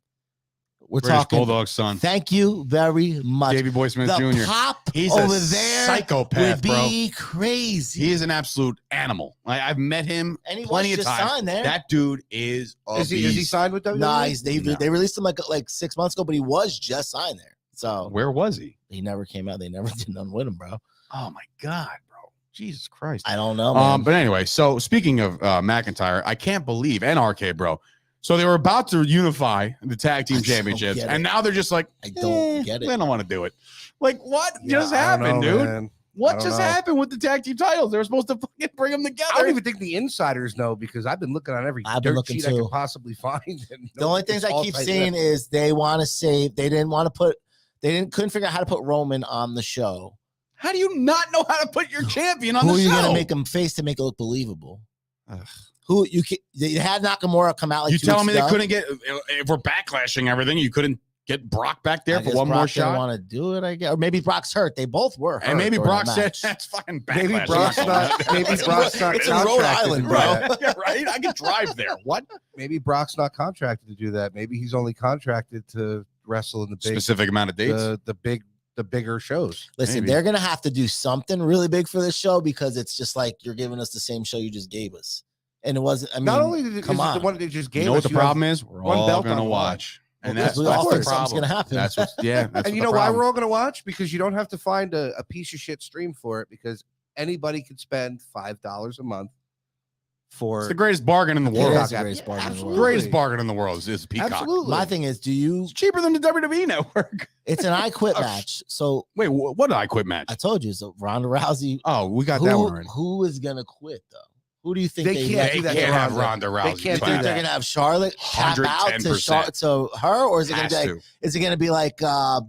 we're British talking Bulldog's son. Thank you very much, Davey Boy Smith the Jr. Pop He's over a there psychopath, would be crazy. He is an absolute animal. I've met him and he plenty of times. There. That dude is is he signed with WWE? No, they released him like 6 months ago, but he was just signed there. So where was he? He never came out. They never did nothing with him, bro. Oh my God, bro. Jesus Christ. I don't know, man. But anyway, so speaking of McIntyre, I can't believe, and RK Bro. So they were about to unify the tag team championships, and now they're just like, I don't get it. They don't want to do it. Like, what just happened, dude? Man. What just happened with the tag team titles? They were supposed to fucking bring them together. I don't even think the insiders know because I've been looking on every dirt sheet I can possibly find. And the only things I keep seeing is they want to save. They couldn't figure out how to put Roman on the show. How do you not know how to put your champion on the show? Who are you going to make him face to make it look believable? Who they had Nakamura come out like you telling me they couldn't get if we're backlashing everything, you couldn't get Brock back there for one more shot? Want to do it, I guess, or maybe Brock's hurt. They both were hurt, and maybe Brock said that's fucking backlash. Maybe Brock's not. It's in Rhode Island, bro. Yeah, right? I can drive there. What? Maybe Brock's not contracted to do that. Maybe he's only contracted to wrestle in the big specific amount of dates. The bigger shows. Listen, they're gonna have to do something really big for this show because it's just like you're giving us the same show you just gave us. And it wasn't. I mean, not only did come on. the one they just gave us. You know what the problem is? We're all going to watch. And that's the problem. Something's going to happen. That's what's, and you know why we're all going to watch? Because you don't have to find a piece of shit stream for it because anybody could spend $5 a month for. It's the greatest bargain in the world. It is the greatest bargain in the world. Greatest bargain in the world is Peacock. Absolutely. My thing is, it's cheaper than the WWE network. It's an I Quit match. So wait, what an I Quit match? I told you. So Ronda Rousey. Oh, we got that one right. Who is going to quit though? Who do you think they can't have Ronda Rousey? They can't do that. They're gonna have Charlotte tap out to her, or is it gonna be like, is it gonna be like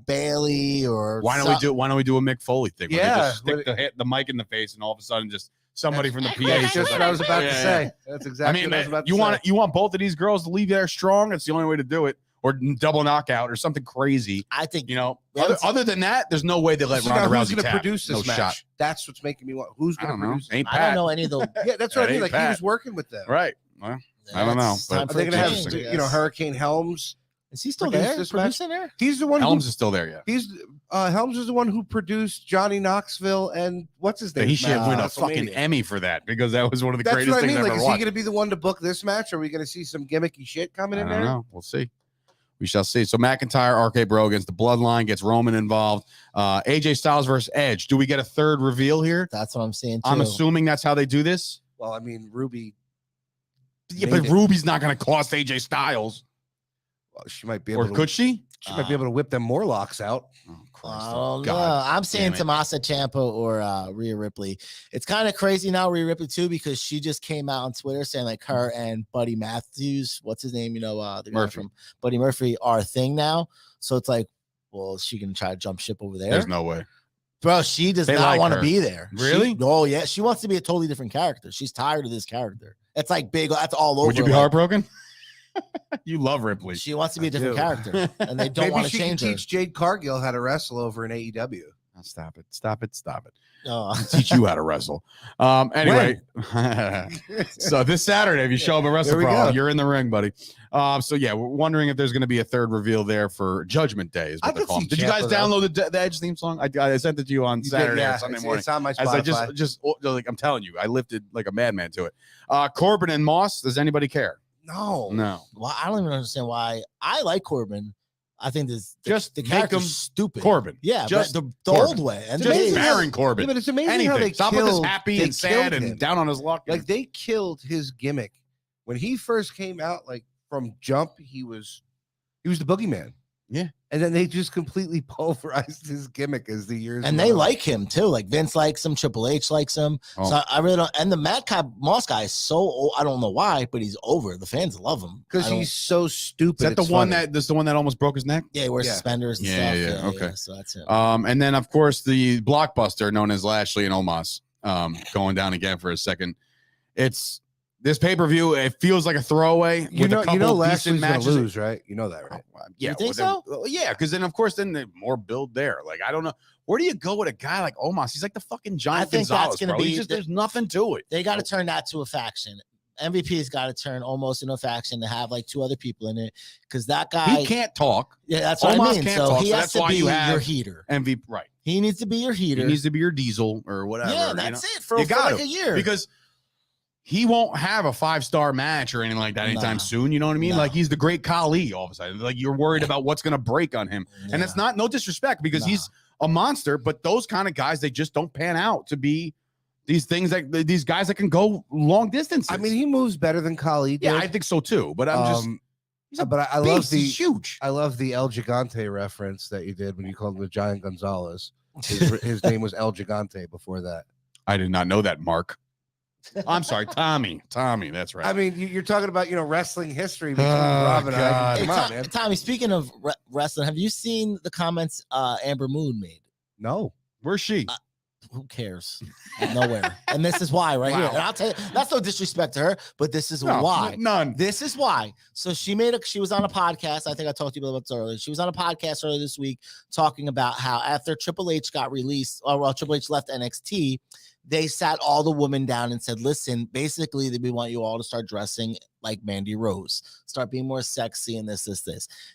Bailey or why don't we do a Mick Foley thing? Yeah, just stick the mic in the face and all of a sudden just somebody from the PA. That's just what I was about to say. That's exactly what I was about to say. You want both of these girls to leave there strong? It's the only way to do it. Or double knockout or something crazy. I think other than that, there's no way they let Ronda Rousey going to produce this match. Shot. That's what's making me want. Who's going to produce? Ain't Pat. I don't know any of the. Yeah, that's what I mean. Like Pat. He was working with them, right? Well, I don't know. Are they going to have Hurricane Helms? Is he still there? Producing there? He's the one. Helms is still there. Yeah. He's Helms is the one who produced Johnny Knoxville and what's his name? He should win a fucking Emmy for that because that was one of the greatest things I've ever watched. Is he going to be the one to book this match? Or are we going to see some gimmicky shit coming in there? I don't know. We'll see. We shall see. So McIntyre, RK Bro against the Bloodline, gets Roman involved. AJ Styles versus Edge. Do we get a third reveal here? That's what I'm saying, too. I'm assuming that's how they do this. Well, I mean, Ruby. Yeah, but Ruby's not going to cost AJ Styles. Well, she might be able to. Or could she? She might be able to whip them Morlocks out. Oh, Christ. Oh, no. I'm saying Tommaso Ciampa or Rhea Ripley. It's kind of crazy now, Rhea Ripley, too, because she just came out on Twitter saying like her and Buddy Matthews, what's his name? The guy from Buddy Murphy are a thing now. So it's like, well, is she gonna try to jump ship over there? There's no way. Bro, she does They not like want to her. be there. Really? Oh, yeah. She wants to be a totally different character. She's tired of this character. It's like big. That's all over. Would you be like, heartbroken? You love Ripley. She wants to be a different do. character, and they don't want to change her. Teach Jade Cargill how to wrestle over in AEW. Oh, stop it. Stop it. Stop it. Oh. Teach you how to wrestle. Anyway, so this Saturday, if you show up at Wrestle There we Pro, go. you're in the ring, buddy. So yeah, we're wondering if there's going to be a third reveal there for Judgment Day. Is what I they're could calling. see Did you guys Ciampa, though. download the Edge theme song? I sent it to you on You did, Saturday yeah. or Sunday It's- morning. It's on my As I Spotify. just like I'm telling you, I lifted like a madman to it. Corbin and Moss. Does anybody care? No. No. Well, I don't even understand why. I like Corbin. I think this Just the make character's him stupid. Corbin. Yeah, Just but the Corbin. old way. And Just amazing how- Baron Corbin. Yeah, but it's amazing Anything. how they Stop with this killed, happy they and sad killed and him. down on his luck. Like they killed his gimmick when he first came out. Like from jump, he was the boogeyman. Yeah. And then they just completely pulverized his gimmick as the years. and went they on. like him too. Like Vince likes him, Triple H likes him. Oh. So I really don't. And the Madcap Moss guy is so old. I don't know why, but he's over. The fans love him because I don't- he's so stupid. Is that the it's one funny. that's the one that almost broke his neck? yeah, he wears Yeah. suspenders and Yeah, stuff. yeah, okay. So that's it. And then of course the blockbuster known as Lashley and Omos going down again for a second. It's this pay-per-view. It feels like a throwaway. You with a know, couple you know, decent Lashley's gonna matches. lose, right? You know that, right? Yeah, You think well, yeah, because then of course then more build there. Like I don't know, where do you go with a guy like Omos? He's like the fucking giant I think Gonzalez, that's gonna bro. He's be just, the- there's nothing to it. They got to turn that to a faction. MVP's got to turn almost into a faction to have like two other people in it because that guy. He can't talk. Yeah, that's what Omos I mean. can't So talk, he so has that's to why be you have your heater. MVP, right? He needs to be your heater. He needs to be your Diesel or whatever. yeah, you that's know? it for You got like a year. Because he won't have a 5-star match or anything like that anytime Nah. soon. You know what I mean? Nah. Like he's the great Khali all of a sudden. Like you're worried about what's going to break on him. And it's not no disrespect because he's a monster, but those kind of guys, they just don't pan out to be these things that these guys that can go long distances. I mean, he moves better than Khali did. yeah, I think so too. But I'm just he's a but I love beast. the He's huge. I love the El Gigante reference that you did when you called him the Giant Gonzalez. His name was El Gigante before that. I did not know that, Mark. I'm sorry, Tommy. Tommy, that's right. I mean, you're talking about wrestling history between Oh, Rob and I. God. Hey, Come on, man. Tommy, speaking of wrestling, have you seen the comments Amber Moon made? No. Where's she? Who cares? Nowhere. And this is why, right here. Wow. And I'll tell you, that's no disrespect to her, but this is No, why. none. This is why. So she was on a podcast. I think I talked to you about this earlier. She was on a podcast earlier this week talking about how after Triple H got released, or well, Triple H left NXT, they sat all the women down and said, listen, basically, we want you all to start dressing like Mandy Rose, start being more sexy and this.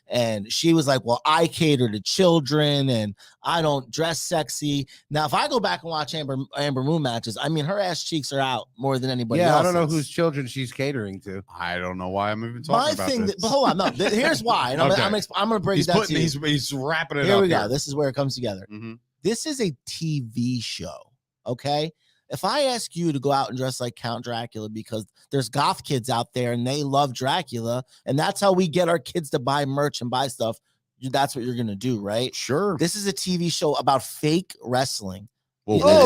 And she was like, well, I cater to children and I don't dress sexy. Now, if I go back and watch Amber Moon matches, I mean, her ass cheeks are out more than anybody else. Yeah, I don't know whose children she's catering to. I don't know why I'm even talking about this. But hold on, no, here's why. And Okay. I'm going to break He's it down putting, to you. he's wrapping it Here up. we go. This is where it comes together. Mhm. This is a TV show, okay? If I ask you to go out and dress like Count Dracula because there's goth kids out there and they love Dracula, and that's how we get our kids to buy merch and buy stuff, that's what you're going to do, right? Sure. This is a TV show about fake wrestling.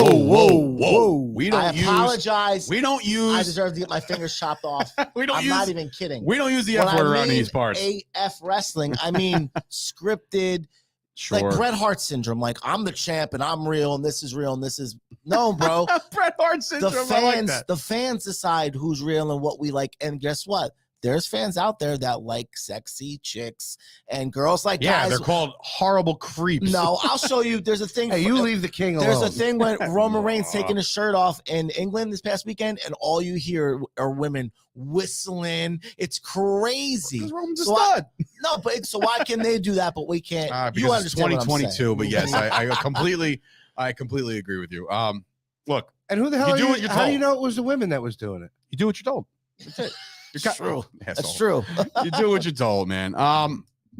Whoa. We don't apologize. We don't I use. deserve to get my fingers chopped off. We don't I'm use. not even kidding. We don't use the When F I word around mean these parts. AF wrestling, I mean scripted, Sure. like Bret Hart syndrome. Like I'm the champ and I'm real and this is real and this is no, bro. Bret Hart the syndrome. I like fans, that. the fans decide who's real and what we like. And guess what? There's fans out there that like sexy chicks and girls like Yeah, guys. they're called horrible creeps. No, I'll show you. There's a thing. Hey, you leave the king alone. There's a thing when Roman Reigns taking his shirt off in England this past weekend, and all you hear are women whistling. It's crazy. Because Roman's a So I- stud. No, but so why can they do that, but we can't? Because You it's understand what I'm 2022, but saying. yes, I completely agree with you. Look, and who the hell You are do you? what you're How do you told. know it was the women that was doing it? you do what you're told. That's it. It's true. That's Asshole. true. You do what you're told, man.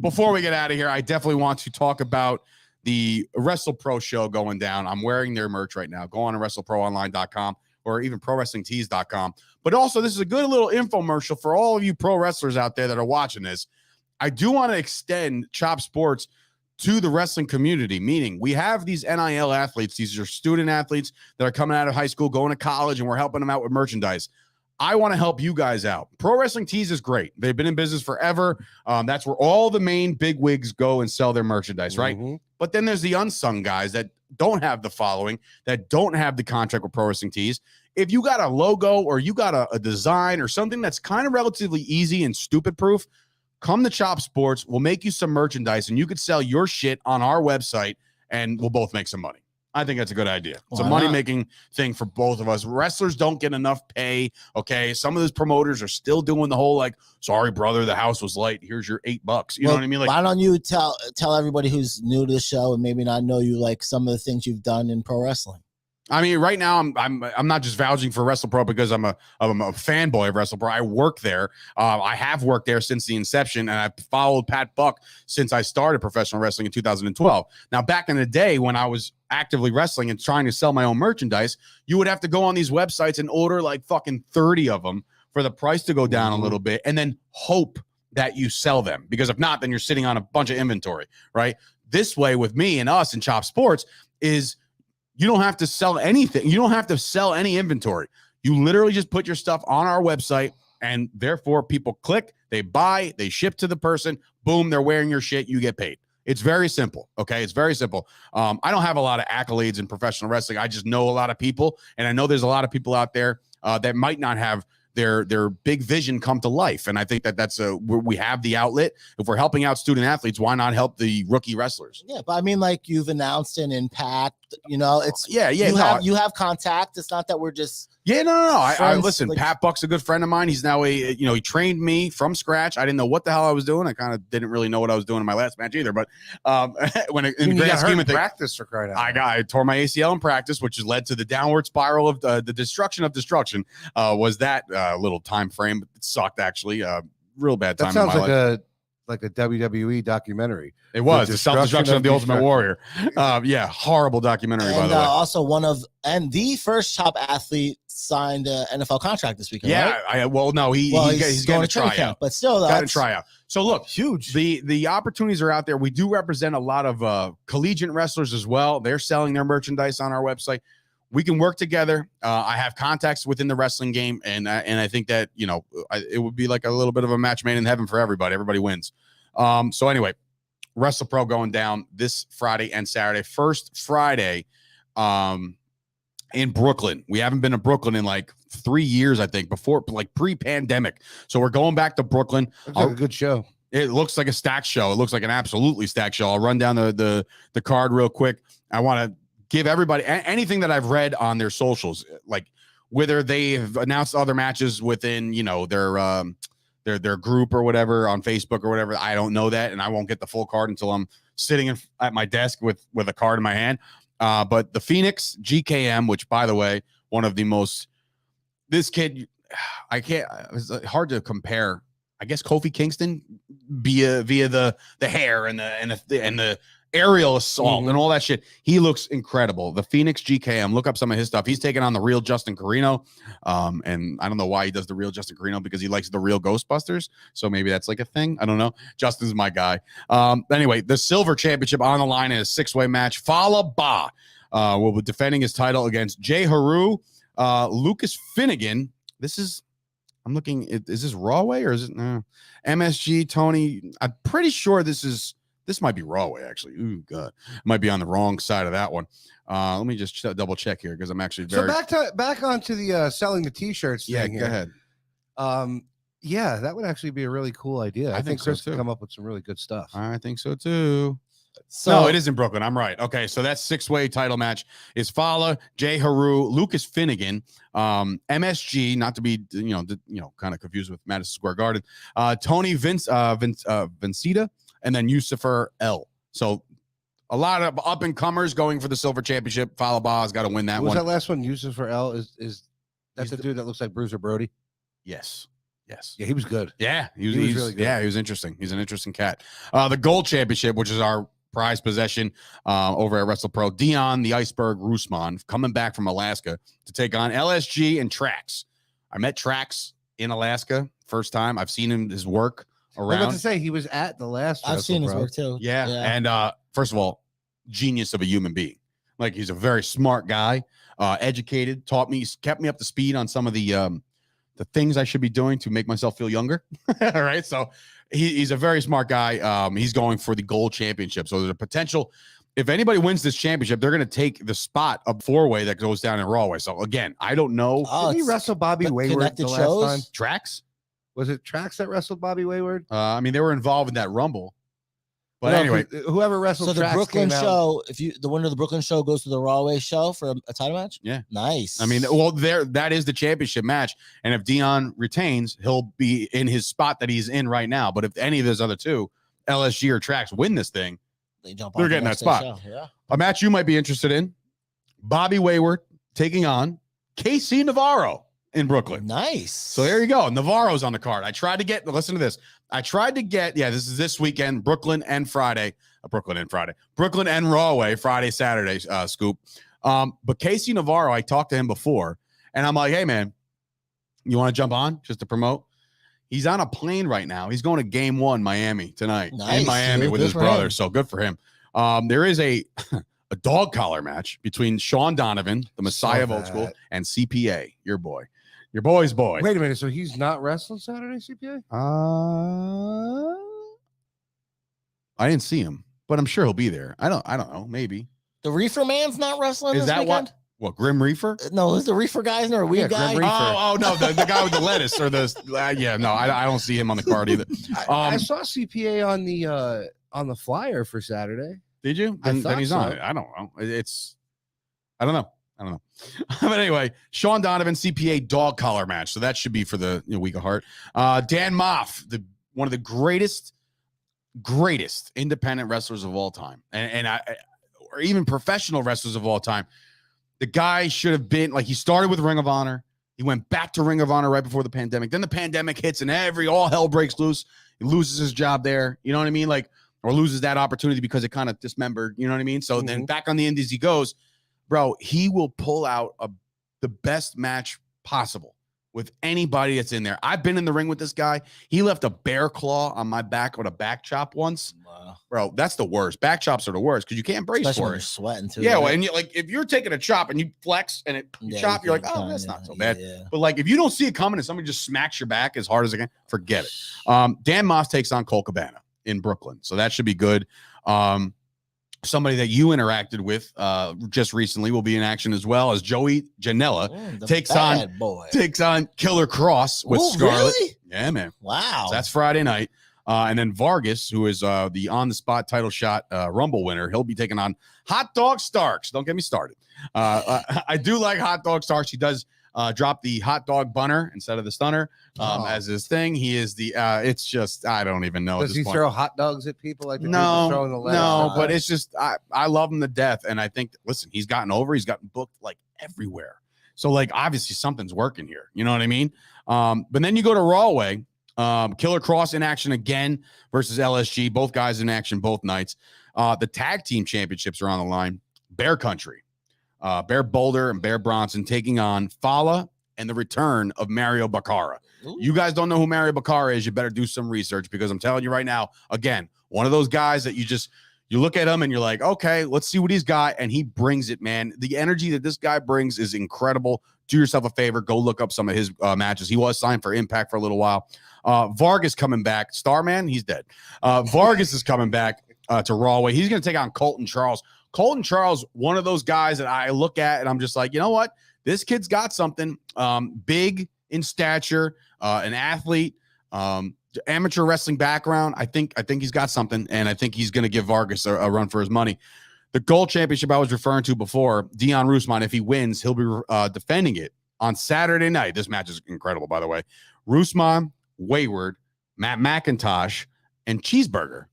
Before we get out of here, I definitely want to talk about the Wrestle Pro show going down. I'm wearing their merch right now. Go on to WrestleProOnline.com or even ProWrestlingTees.com. But also, this is a good little infomercial for all of you pro wrestlers out there that are watching this. I do want to extend Chop Sports to the wrestling community, meaning we have these NIL athletes. These are student athletes that are coming out of high school, going to college, and we're helping them out with merchandise. I want to help you guys out. Pro Wrestling Tees is great. They've been in business forever. That's where all the main big wigs go and sell their merchandise, right? But then there's the unsung guys that don't have the following, that don't have the contract with Pro Wrestling Tees. If you got a logo or you got a design or something that's kind of relatively easy and stupid proof, come to Chop Sports. We'll make you some merchandise and you could sell your shit on our website and we'll both make some money. I think that's a good idea. It's a money-making thing for both of us. Wrestlers don't get enough pay, okay? Some of those promoters are still doing the whole, like, sorry, brother, the house was light. Here's your $8. You know what I mean? Like, why don't you tell everybody who's new to the show and maybe not know you, like, some of the things you've done in pro wrestling? I mean, right now I'm not just vouching for WrestlePro because I'm a fanboy of WrestlePro. I work there. I have worked there since the inception, and I've followed Pat Buck since I started professional wrestling in 2012. Now, back in the day when I was actively wrestling and trying to sell my own merchandise, you would have to go on these websites and order like fucking 30 of them for the price to go down a little bit, and then hope that you sell them. Because if not, then you're sitting on a bunch of inventory, right? This way with me and us and Chop Sports is you don't have to sell anything. You don't have to sell any inventory. You literally just put your stuff on our website, and therefore people click, they buy, they ship to the person, boom, they're wearing your shit, you get paid. It's very simple, okay? It's very simple. I don't have a lot of accolades in professional wrestling. I just know a lot of people, and I know there's a lot of people out there that might not have their big vision come to life. And I think that's we have the outlet. If we're helping out student athletes, why not help the rookie wrestlers? Yeah, but I mean, like, you've announced an Impact, you know, it's you have contact. It's not that we're just no. I listen, like, Pat Buck's a good friend of mine. He's now he trained me from scratch. I didn't know what the hell I was doing. I kind of didn't really know what I was doing in my last match either. But when in the grand scheme of things, practice for crying out loud. I tore my ACL in practice, which has led to the downward spiral of the destruction of destruction. Was that little time frame? It sucked actually. Real bad time. That sounds like a WWE documentary. It was the self-destruction of the Ultimate Warrior. Horrible documentary, by the way. Also the first Chop athlete signed an NFL contract this weekend. Yeah, right? He's going to try out, but still, got to try out. So look, huge. The opportunities are out there. We do represent a lot of collegiate wrestlers as well. They're selling their merchandise on our website. We can work together. I have contacts within the wrestling game, and I think that it would be like a little bit of a match made in heaven for everybody. Everybody wins. So anyway, WrestlePro going down this Friday and Saturday. First Friday, in Brooklyn. We haven't been to Brooklyn in like 3 years, I think, before, like pre-pandemic. So we're going back to Brooklyn. Looks like a good show. It looks like a stacked show. It looks like an absolutely stacked show. I'll run down the card real quick. I want to give everybody anything that I've read on their socials, like whether they've announced other matches within, their group or whatever on Facebook or whatever. I don't know that, and I won't get the full card until I'm sitting at my desk with a card in my hand. But the Phoenix GKM, which, by the way, one of the most, this kid, it's hard to compare. I guess Kofi Kingston via the hair and the aerial assault and all that shit. He looks incredible. The Phoenix GKM, look up some of his stuff. He's taking on the real Justin Carino. And I don't know why he does the real Justin Carino, because he likes the real Ghostbusters. So maybe that's like a thing. I don't know. Justin's my guy. Anyway, the Silver Championship on the line in a 6-way match. Fallah Bahh will be defending his title against Jay Haru, Lucas Finnegan. I'm looking, is this Rahway or is it MSG, Tony? I'm pretty sure this might be Rahway, actually. Ooh, God. Might be on the wrong side of that one. Let me just double check here, because I'm actually very... So back onto the selling the T-shirts thing. Go ahead. That would actually be a really cool idea. I think Chris could come up with some really good stuff. I think so, too. No, it is in Brooklyn. I'm right. Okay, so that 6-way title match is Fallah, Jay Haru, Lucas Finnegan, MSG, not to be kind of confused with Madison Square Garden, Tony Vincita, and then Yusufer L. So a lot of up and comers going for the Silver Championship. Fallah Bahh's got to win that one. Was that last one Yusufer L? Is that's the dude that looks like Bruiser Brody? Yes. Yeah, he was good. Yeah, he was really good. Yeah, he was interesting. He's an interesting cat. The Gold Championship, which is our prize possession over at WrestlePro, Dion the Iceberg Rusman coming back from Alaska to take on LSG and Trax. I met Trax in Alaska first time. I've seen his work around. I was about to say, he was at the last I've seen his work too. Yeah. And first of all, genius of a human being. Like, he's a very smart guy, educated, taught me, kept me up to speed on some of the the things I should be doing to make myself feel younger. All right. So he's a very smart guy. He's going for the gold championship. So there's a potential. If anybody wins this championship, they're going to take the spot of 4-way that goes down in Rahway. So again, I don't know. Did he wrestle Bobby Wayward the last time? Tracks? Was it Tracks that wrestled Bobby Wayward? I mean, they were involved in that Rumble. But no, anyway, whoever wrestled so the Tracks Brooklyn show, the winner of the Brooklyn show goes to the Rahway show for a title match. Yeah, nice. I mean, well, that is the championship match, and if Dion retains, he'll be in his spot that he's in right now. But if any of those other two, LSG or Tracks, win this thing, they're getting that spot. Yeah. A match you might be interested in: Bobby Wayward taking on KC Navarro in Brooklyn. Nice. So there you go. Navarro's on the card. I tried to get, listen to this. This is this weekend, Brooklyn and Rahway, Friday, Saturday, Scoop. But KC Navarro, I talked to him before, and I'm like, hey, man, you want to jump on just to promote? He's on a plane right now. He's going to Game 1, Miami tonight in Miami with his brother. So good for him. There is a dog collar match between Sean Donovan, the Messiah of Old School, and CPA, your boy's boy. Wait a minute. So he's not wrestling Saturday, CPA? I didn't see him, but I'm sure he'll be there. I don't know. Maybe the Reefer Man's not wrestling. Is this that weekend? What Grim Reefer? No, is the Reefer guy? Isn't there a weed guy? Oh no, the guy with the lettuce or the no, I don't see him on the card either. I saw CPA on the flyer for Saturday. Did you? Then he's on it. I don't know. I don't know. But anyway, Sean Donovan CPA dog collar match. So that should be for the Week of Heart. Dan Moff, one of the greatest independent wrestlers of all time, or even professional wrestlers of all time. The guy should have been he started with Ring of Honor. He went back to Ring of Honor right before the pandemic. Then the pandemic hits and all hell breaks loose. He loses his job there. You know what I mean? Or loses that opportunity because it kind of dismembered. You know what I mean? So then back on the indies he goes. Bro, he will pull out the best match possible with anybody that's in there. I've been in the ring with this guy. He left a bear claw on my back with a back chop once. Wow. Bro, that's the worst. Back chops are the worst because you can't brace Especially for when it. you're sweating too. Yeah, well, and if you're taking a chop and you flex and you chop, you're like, oh, that's not so bad. Yeah. But if you don't see it coming and somebody just smacks your back as hard as they can, forget it. Dan Moss takes on Colt Cabana in Brooklyn. So that should be good. Somebody that you interacted with just recently will be in action as well as Joey Janela takes on Killer Cross with Scarlett. Really? Yeah, man. Wow. So that's Friday night. And then Vargas, who is the on-the-spot title shot Rumble winner, he'll be taking on Hot Dog Starks. Don't get me started. I do like Hot Dog Starks. He does drop the hot dog bunner instead of the stunner as his thing. He is it's just, I don't even know. Does he throw hot dogs at people like no, people throwing the lettuce? No, but it's just, I love him to death. And I think, listen, he's gotten booked everywhere. So obviously something's working here. You know what I mean? But then you go to Rahway, Killer Cross in action again versus LSG. Both guys in action both nights. The tag team championships are on the line. Bear Country. Bear Boulder and Bear Bronson taking on Fala and the return of Mario Baccara. Ooh. You guys don't know who Mario Baccara is. You better do some research because I'm telling you right now, again, one of those guys that you look at him and you're like, okay, let's see what he's got. And he brings it, man. The energy that this guy brings is incredible. Do yourself a favor. Go look up some of his matches. He was signed for Impact for a little while. Vargas coming back. Starman, he's dead. Vargas is coming back to Rahway. He's going to take on Colton Charles. Colton Charles, one of those guys that I look at and I'm just like, you know what? This kid's got something. Big in stature, an athlete, amateur wrestling background. I think he's got something, and I think he's going to give Vargas a run for his money. The gold championship I was referring to before, Dion Roosman, if he wins, he'll be defending it on Saturday night. This match is incredible, by the way. Roosman, Wayward, Matt McIntosh, and Cheeseburger.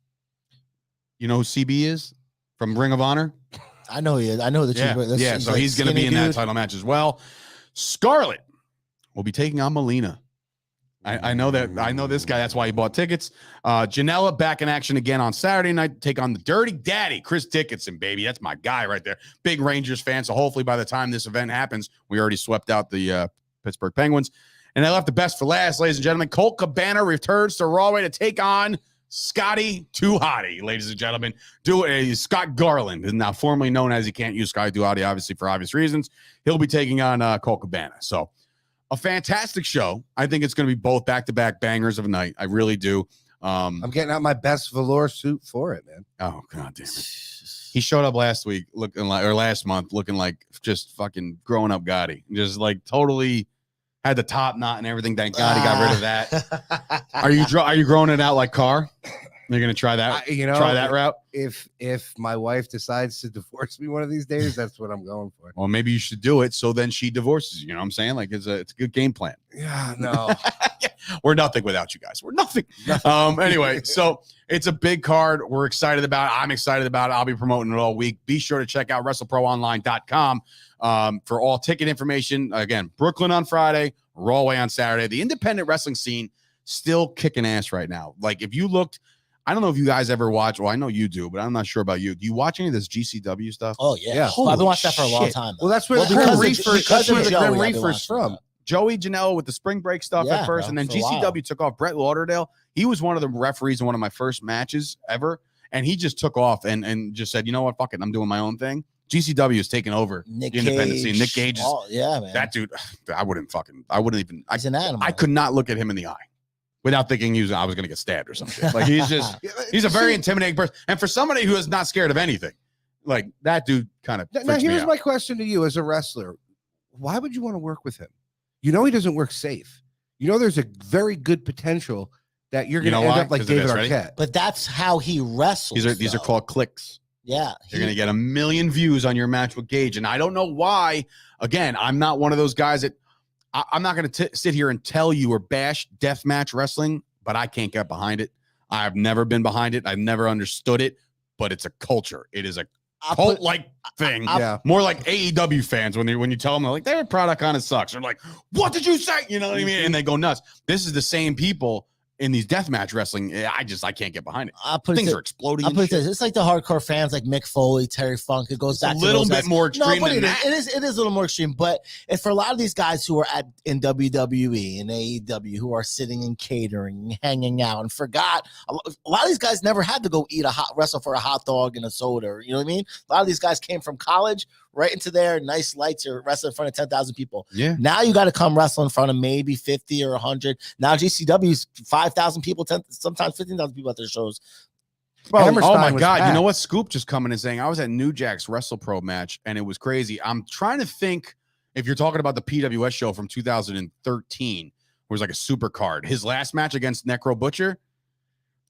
You know who CB is? From Ring of Honor? I know he is. I know the Cheeseburger. Yeah, so he's going to be in that title match as well. Scarlett will be taking on Melina. I know this guy. That's why he bought tickets. Janela back in action again on Saturday night to take on the Dirty Daddy, Chris Dickinson, baby. That's my guy right there. Big Rangers fan. So hopefully by the time this event happens, we already swept out the Pittsburgh Penguins. And I left the best for last, ladies and gentlemen. Colt Cabana returns to Rahway to take on Scotty Too Hottie, ladies and gentlemen. Scott Garland is now formerly known as, he can't use Scotty Too Hottie, obviously, for obvious reasons. He'll be taking on Colt Cabana. So a fantastic show. I think it's going to be both back-to-back bangers of a night. I really do. I'm getting out my best velour suit for it, man. Oh, God damn it. He showed up last month looking like just fucking growing up Gotti. Just like totally had the top knot and everything. Thank God he got rid of that. Are you growing it out like Carr? You're gonna try that? Try that route. If my wife decides to divorce me one of these days, that's what I'm going for. Well, maybe you should do it so then she divorces you. You know what I'm saying? Like it's a good game plan. Yeah, no. We're nothing without you guys. We're nothing. Anyway, so it's a big card. We're excited about it. I'm excited about it. I'll be promoting it all week. Be sure to check out WrestleProOnline.com for all ticket information. Again, Brooklyn on Friday, Rahway on Saturday. The independent wrestling scene still kicking ass right now. Like if you looked, I don't know if you guys ever watch. Well, I know you do, but I'm not sure about you. Do you watch any of this GCW stuff? Oh yeah, I've been watching that for a long time. Well, that's where the Grim Reaper's from. Joey Janela with the spring break stuff at first, and then GCW took off. Brett Lauderdale, he was one of the referees in one of my first matches ever, and he just took off and just said, you know what, fuck it, I'm doing my own thing. GCW is taking over the independent scene. Nick Gage is, man. That dude, I wouldn't even. He's an animal. I could not look at him in the eye without thinking I was going to get stabbed or something. Like he's a very intimidating person, and for somebody who is not scared of anything, like that dude kind of. Now here's my question to you as a wrestler: why would you want to work with him? You know he doesn't work safe. You know there's a very good potential that you're going to end up like David Arquette. But that's how he wrestles. These are called clicks. Yeah. You're going to get 1 million views on your match with Gage. And I don't know why. Again, I'm not one of those guys that I'm not going to sit here and tell you or bash deathmatch wrestling, but I can't get behind it. I've never been behind it. I've never understood it, but it's a culture. It is a cult-like thing. More like AEW fans when you tell them, like, their product kind of sucks. They're like, what did you say? You know what I mean? And they go nuts. This is the same people in these deathmatch wrestling. I can't get behind it. Things are exploding. It's like the hardcore fans like Mick Foley, Terry Funk. It goes back a little bit more extreme than that. It is a little more extreme. But if for a lot of these guys who are in WWE and AEW who are sitting and catering, hanging out, and forgot, a lot of these guys never had to go wrestle for a hot dog and a soda. You know what I mean? A lot of these guys came from college right into there, nice lights, or wrestle in front of 10,000 people. Yeah. Now you got to come wrestle in front of maybe 50 or 100. Now GCW's 5,000 people, sometimes 15,000 people at their shows. Bro, oh my God. Packed. You know what? Scoop just coming and saying, I was at New Jack's WrestlePro match and it was crazy. I'm trying to think if you're talking about the PWS show from 2013, where it was like a super card. His last match against Necro Butcher.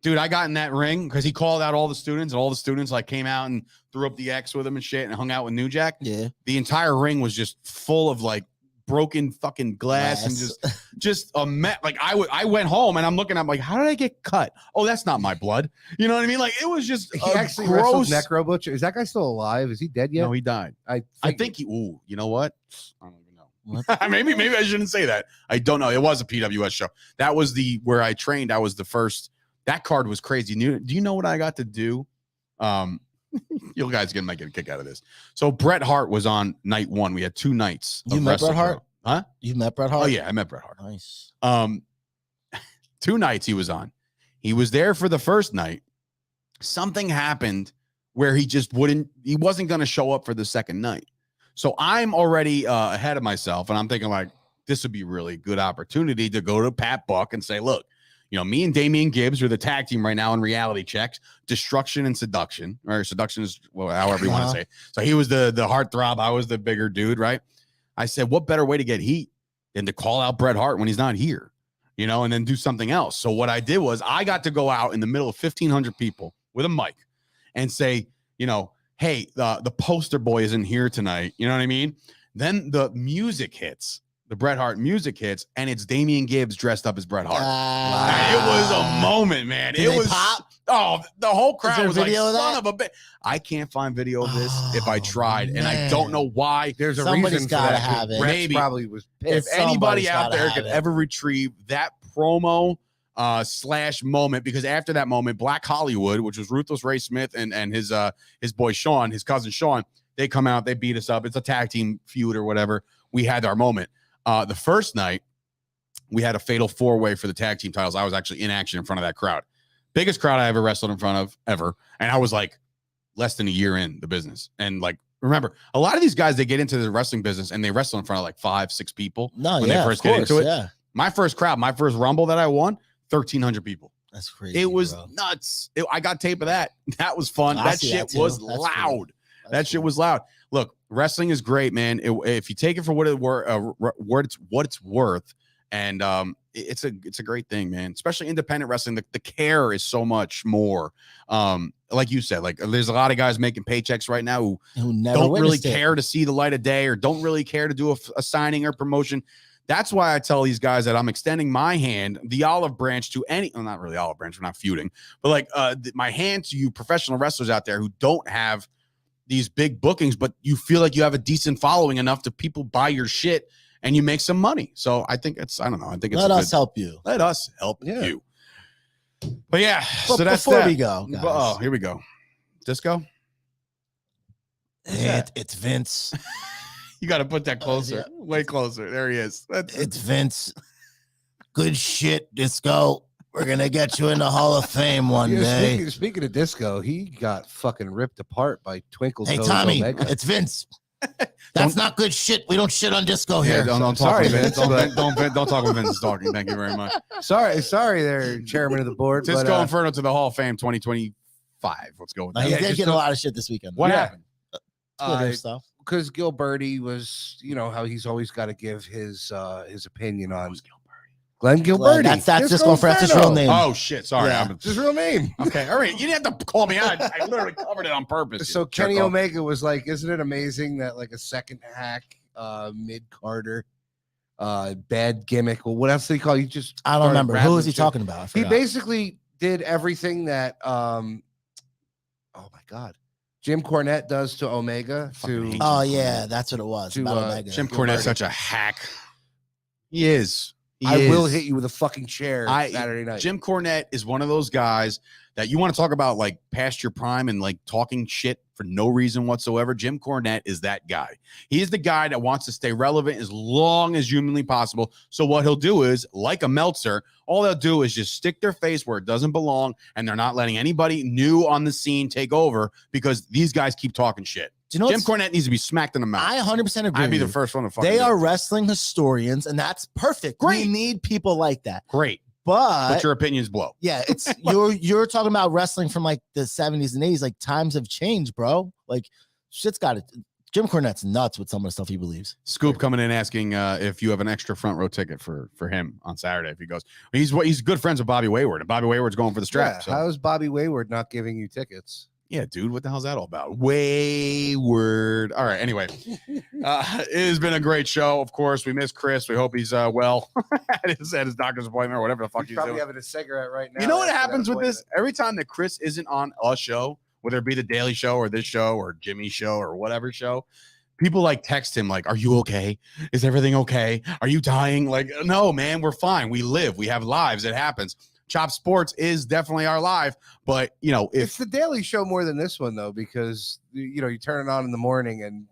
Dude, I got in that ring because he called out all the students, and all the students like came out and threw up the X with him and shit and hung out with New Jack. Yeah. The entire ring was just full of like broken fucking glass and just a mess. Like I went home and I'm looking, I'm like, how did I get cut? Oh, that's not my blood. You know what I mean? Like it was just he actually wrestled Necro Butcher. Is that guy still alive? Is he dead yet? No, he died. I think he. Ooh, you know what? I don't even know. maybe I shouldn't say that. I don't know. It was a PWS show. That was where I trained. I was the first. That card was crazy. Do you know what I got to do? You guys might get a kick out of this. So Bret Hart was on night 1. We had 2 nights. You met Bret Hart? Huh? You met Bret Hart? Oh yeah, I met Bret Hart. Nice. 2 nights he was on. He was there for the first night. Something happened where he wasn't going to show up for the second night. So I'm already ahead of myself, and I'm thinking like, this would be a really good opportunity to go to Pat Buck and say, look, you know, me and Damian Gibbs are the tag team right now in reality checks, Destruction and Seduction, or Seduction is however you want to say it. So he was the heartthrob. I was the bigger dude, right? I said, what better way to get heat than to call out Bret Hart when he's not here, you know, and then do something else. So what I did was I got to go out in the middle of 1,500 people with a mic and say, you know, hey, the poster boy isn't here tonight. You know what I mean? Then the music hits. The Bret Hart music hits, and it's Damian Gibbs dressed up as Bret Hart. It was a moment, man. Did it was pop. Oh, the whole crowd was like, son of a bitch. I can't find video of this if I tried, and I don't know why. There's a Somebody's reason for gotta that. have it. Maybe probably was if anybody out there could ever retrieve that promo / moment, because after that moment, Black Hollywood, which was Ruthless Ray Smith and his boy Sean, his cousin Sean, they come out, they beat us up. It's a tag team feud or whatever. We had our moment. The first night, we had a fatal 4-way for the tag team titles. I was actually in action in front of that crowd. Biggest crowd I ever wrestled in front of, ever. And I was like less than a year in the business. And like remember, a lot of these guys, they get into the wrestling business and they wrestle in front of like 5-6 people when they first get into it. Yeah. My first crowd, my first Rumble that I won, 1,300 people. That's crazy. It was nuts. I got tape of that. That was fun. That shit was loud. That shit was loud. Look, wrestling is great, man. If you take it for what it's worth, and it's a great thing, man. Especially independent wrestling, the care is so much more. Like you said, like there's a lot of guys making paychecks right now who never don't really care to see the light of day or don't really care to do a signing or promotion. That's why I tell these guys that I'm extending my hand, the olive branch, to not really olive branch, we're not feuding, but like my hand to you professional wrestlers out there who don't have these big bookings, but you feel like you have a decent following enough to people buy your shit and you make some money. So I think I don't know. I think let us help you. Let us help you. But yeah, so that's before we go, guys. Oh, here we go. Disco. It's Vince. You got to put that closer, way closer. There he is. It's Vince. Good shit, Disco. We're gonna get you in the Hall of Fame one day. Speaking of Disco, he got fucking ripped apart by Twinkle. Hey Tommy, it's Vince. That's not good shit. We don't shit on Disco here. Don't talk with Vince. Don't talk with Vince talking. Thank you very much. Sorry, there, Chairman of the Board. Disco Inferno to the Hall of Fame 2025. Let's go with that. He did get a lot of shit this weekend. What happened? Twitter stuff. Because Gilberti was, how he's always got to give his opinion on Glenn Gilberti. That's Disco Inferno. That's his real name. Oh shit, sorry. Yeah. It's his real name. Okay, all right. You didn't have to call me out. I literally covered it on purpose. So Kenny Omega was like, isn't it amazing that like a second hack, mid-Carter, bad gimmick? Well, what else did he call you? I don't remember. Who was he talking about? He basically did everything that oh my God, Jim Cornette does to Omega. That's what it was. Omega. Jim Cornette's such a hack. He is. I will hit you with a fucking chair Saturday night. Jim Cornette is one of those guys that you want to talk about like past your prime and like talking shit for no reason whatsoever. Jim Cornette is that guy. He is the guy that wants to stay relevant as long as humanly possible. So what he'll do is, like a Meltzer, all they'll do is just stick their face where it doesn't belong, and they're not letting anybody new on the scene take over because these guys keep talking shit. Jim Cornette needs to be smacked in the mouth. I 100% agree. I'd be the first one to fucking They are wrestling historians, and that's perfect. Great. We need people like that. Great. But your opinions blow. Yeah, it's you're talking about wrestling from like the 70s and 80s. Like times have changed, bro. Like shit's got it. Jim Cornette's nuts with some of the stuff he believes. Scoop coming in asking if you have an extra front row ticket for him on Saturday. If he goes, he's good friends with Bobby Wayward, and Bobby Wayward's going for the strap. Yeah, so. How is Bobby Wayward not giving you tickets? Yeah, dude, what the hell's that all about? Wayward. All right, anyway, it has been a great show. Of course, we miss Chris. We hope he's well at his doctor's appointment or whatever the fuck he's probably doing. Having a cigarette right now. You know what happens with this? Every time that Chris isn't on a show, whether it be the Daily Show or this show or Jimmy's show or whatever show, people like text him like, "Are you okay? Is everything okay? Are you dying?" Like, no, man, we're fine. We live. We have lives. It happens. Chop Sports is definitely our life, but it's the Daily Show more than this one though, because you turn it on in the morning and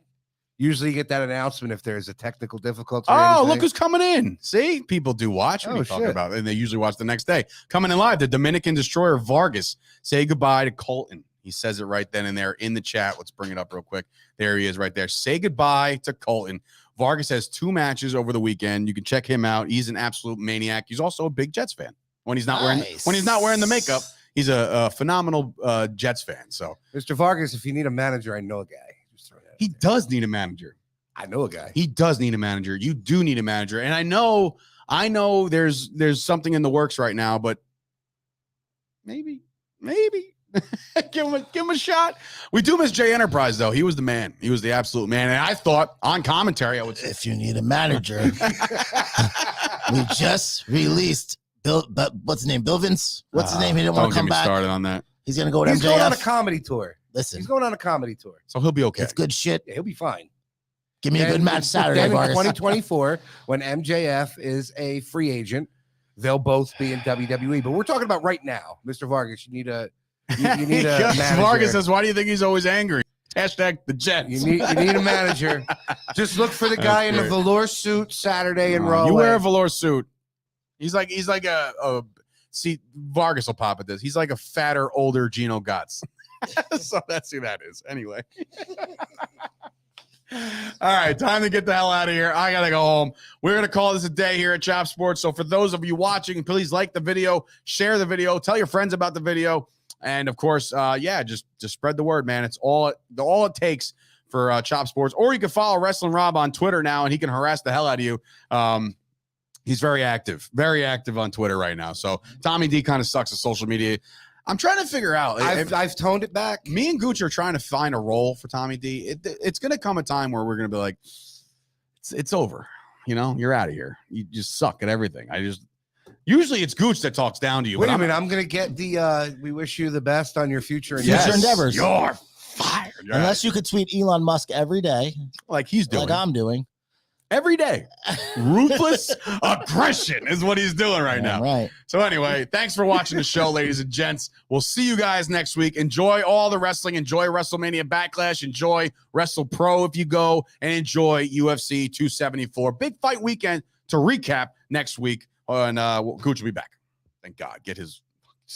usually you get that announcement if there's a technical difficulty. Look who's coming in. See, people do watch what you talk about, and they usually watch the next day. Coming in live, the Dominican Destroyer Vargas. Say goodbye to Colton. He says it right then and there in the chat. Let's bring it up real quick. There he is right there. Say goodbye to Colton. Vargas has 2 matches over the weekend. You can check him out. He's an absolute maniac. He's also a big Jets fan. When he's not wearing the makeup, he's a phenomenal Jets fan. So, Mr. Vargas, if you need a manager, I know a guy. He does need a manager. I know a guy. He does need a manager. You do need a manager, and I know there's something in the works right now, but maybe give him a shot. We do miss Jay Enterprise though. He was the man. He was the absolute man. And I thought on commentary, I would say, if you need a manager, we just released. But what's his name? Bill Vince. What's his name? He didn't want to come back. Started on that. He's gonna go with MJF. He's going on a comedy tour. Listen, he's going on a comedy tour, so he'll be okay. It's good shit. Yeah, he'll be fine. Give me a good match Saturday, then in Vargas. 2024, when MJF is a free agent, they'll both be in WWE. But we're talking about right now, Mr. Vargas. You need a manager. Vargas says, "Why do you think he's always angry?" Hashtag the Jets. You need a manager. Just look for the guy in the velour suit Saturday in Rahway. You wear a velour suit. He's like a see, Vargas will pop at this. He's like a fatter, older Gino Gotts. So that's who that is. Anyway. All right, time to get the hell out of here. I gotta go home. We're gonna call this a day here at Chop Sports. So for those of you watching, please like the video, share the video, tell your friends about the video, and of course, just spread the word, man. It's all it takes for Chop Sports. Or you can follow Rasslin Rob on Twitter now, and he can harass the hell out of you. He's very active on Twitter right now. So Tommy D kind of sucks at social media. I'm trying to figure out. I've toned it back. Me and Gooch are trying to find a role for Tommy D. It's going to come a time where we're going to be like, it's over. You know, you're out of here. You just suck at everything. Usually it's Gooch that talks down to you. Wait a minute. I'm going to get the, we wish you the best on your future endeavors. You're fired. Unless you could tweet Elon Musk every day. Like he's doing. Like I'm doing. Every day. Ruthless aggression is what he's doing right now. Right. So anyway, thanks for watching the show, ladies and gents. We'll see you guys next week. Enjoy all the wrestling. Enjoy WrestleMania Backlash. Enjoy Wrestle Pro if you go. And enjoy UFC 274. Big fight weekend to recap next week. And Gooch will be back. Thank God. Get his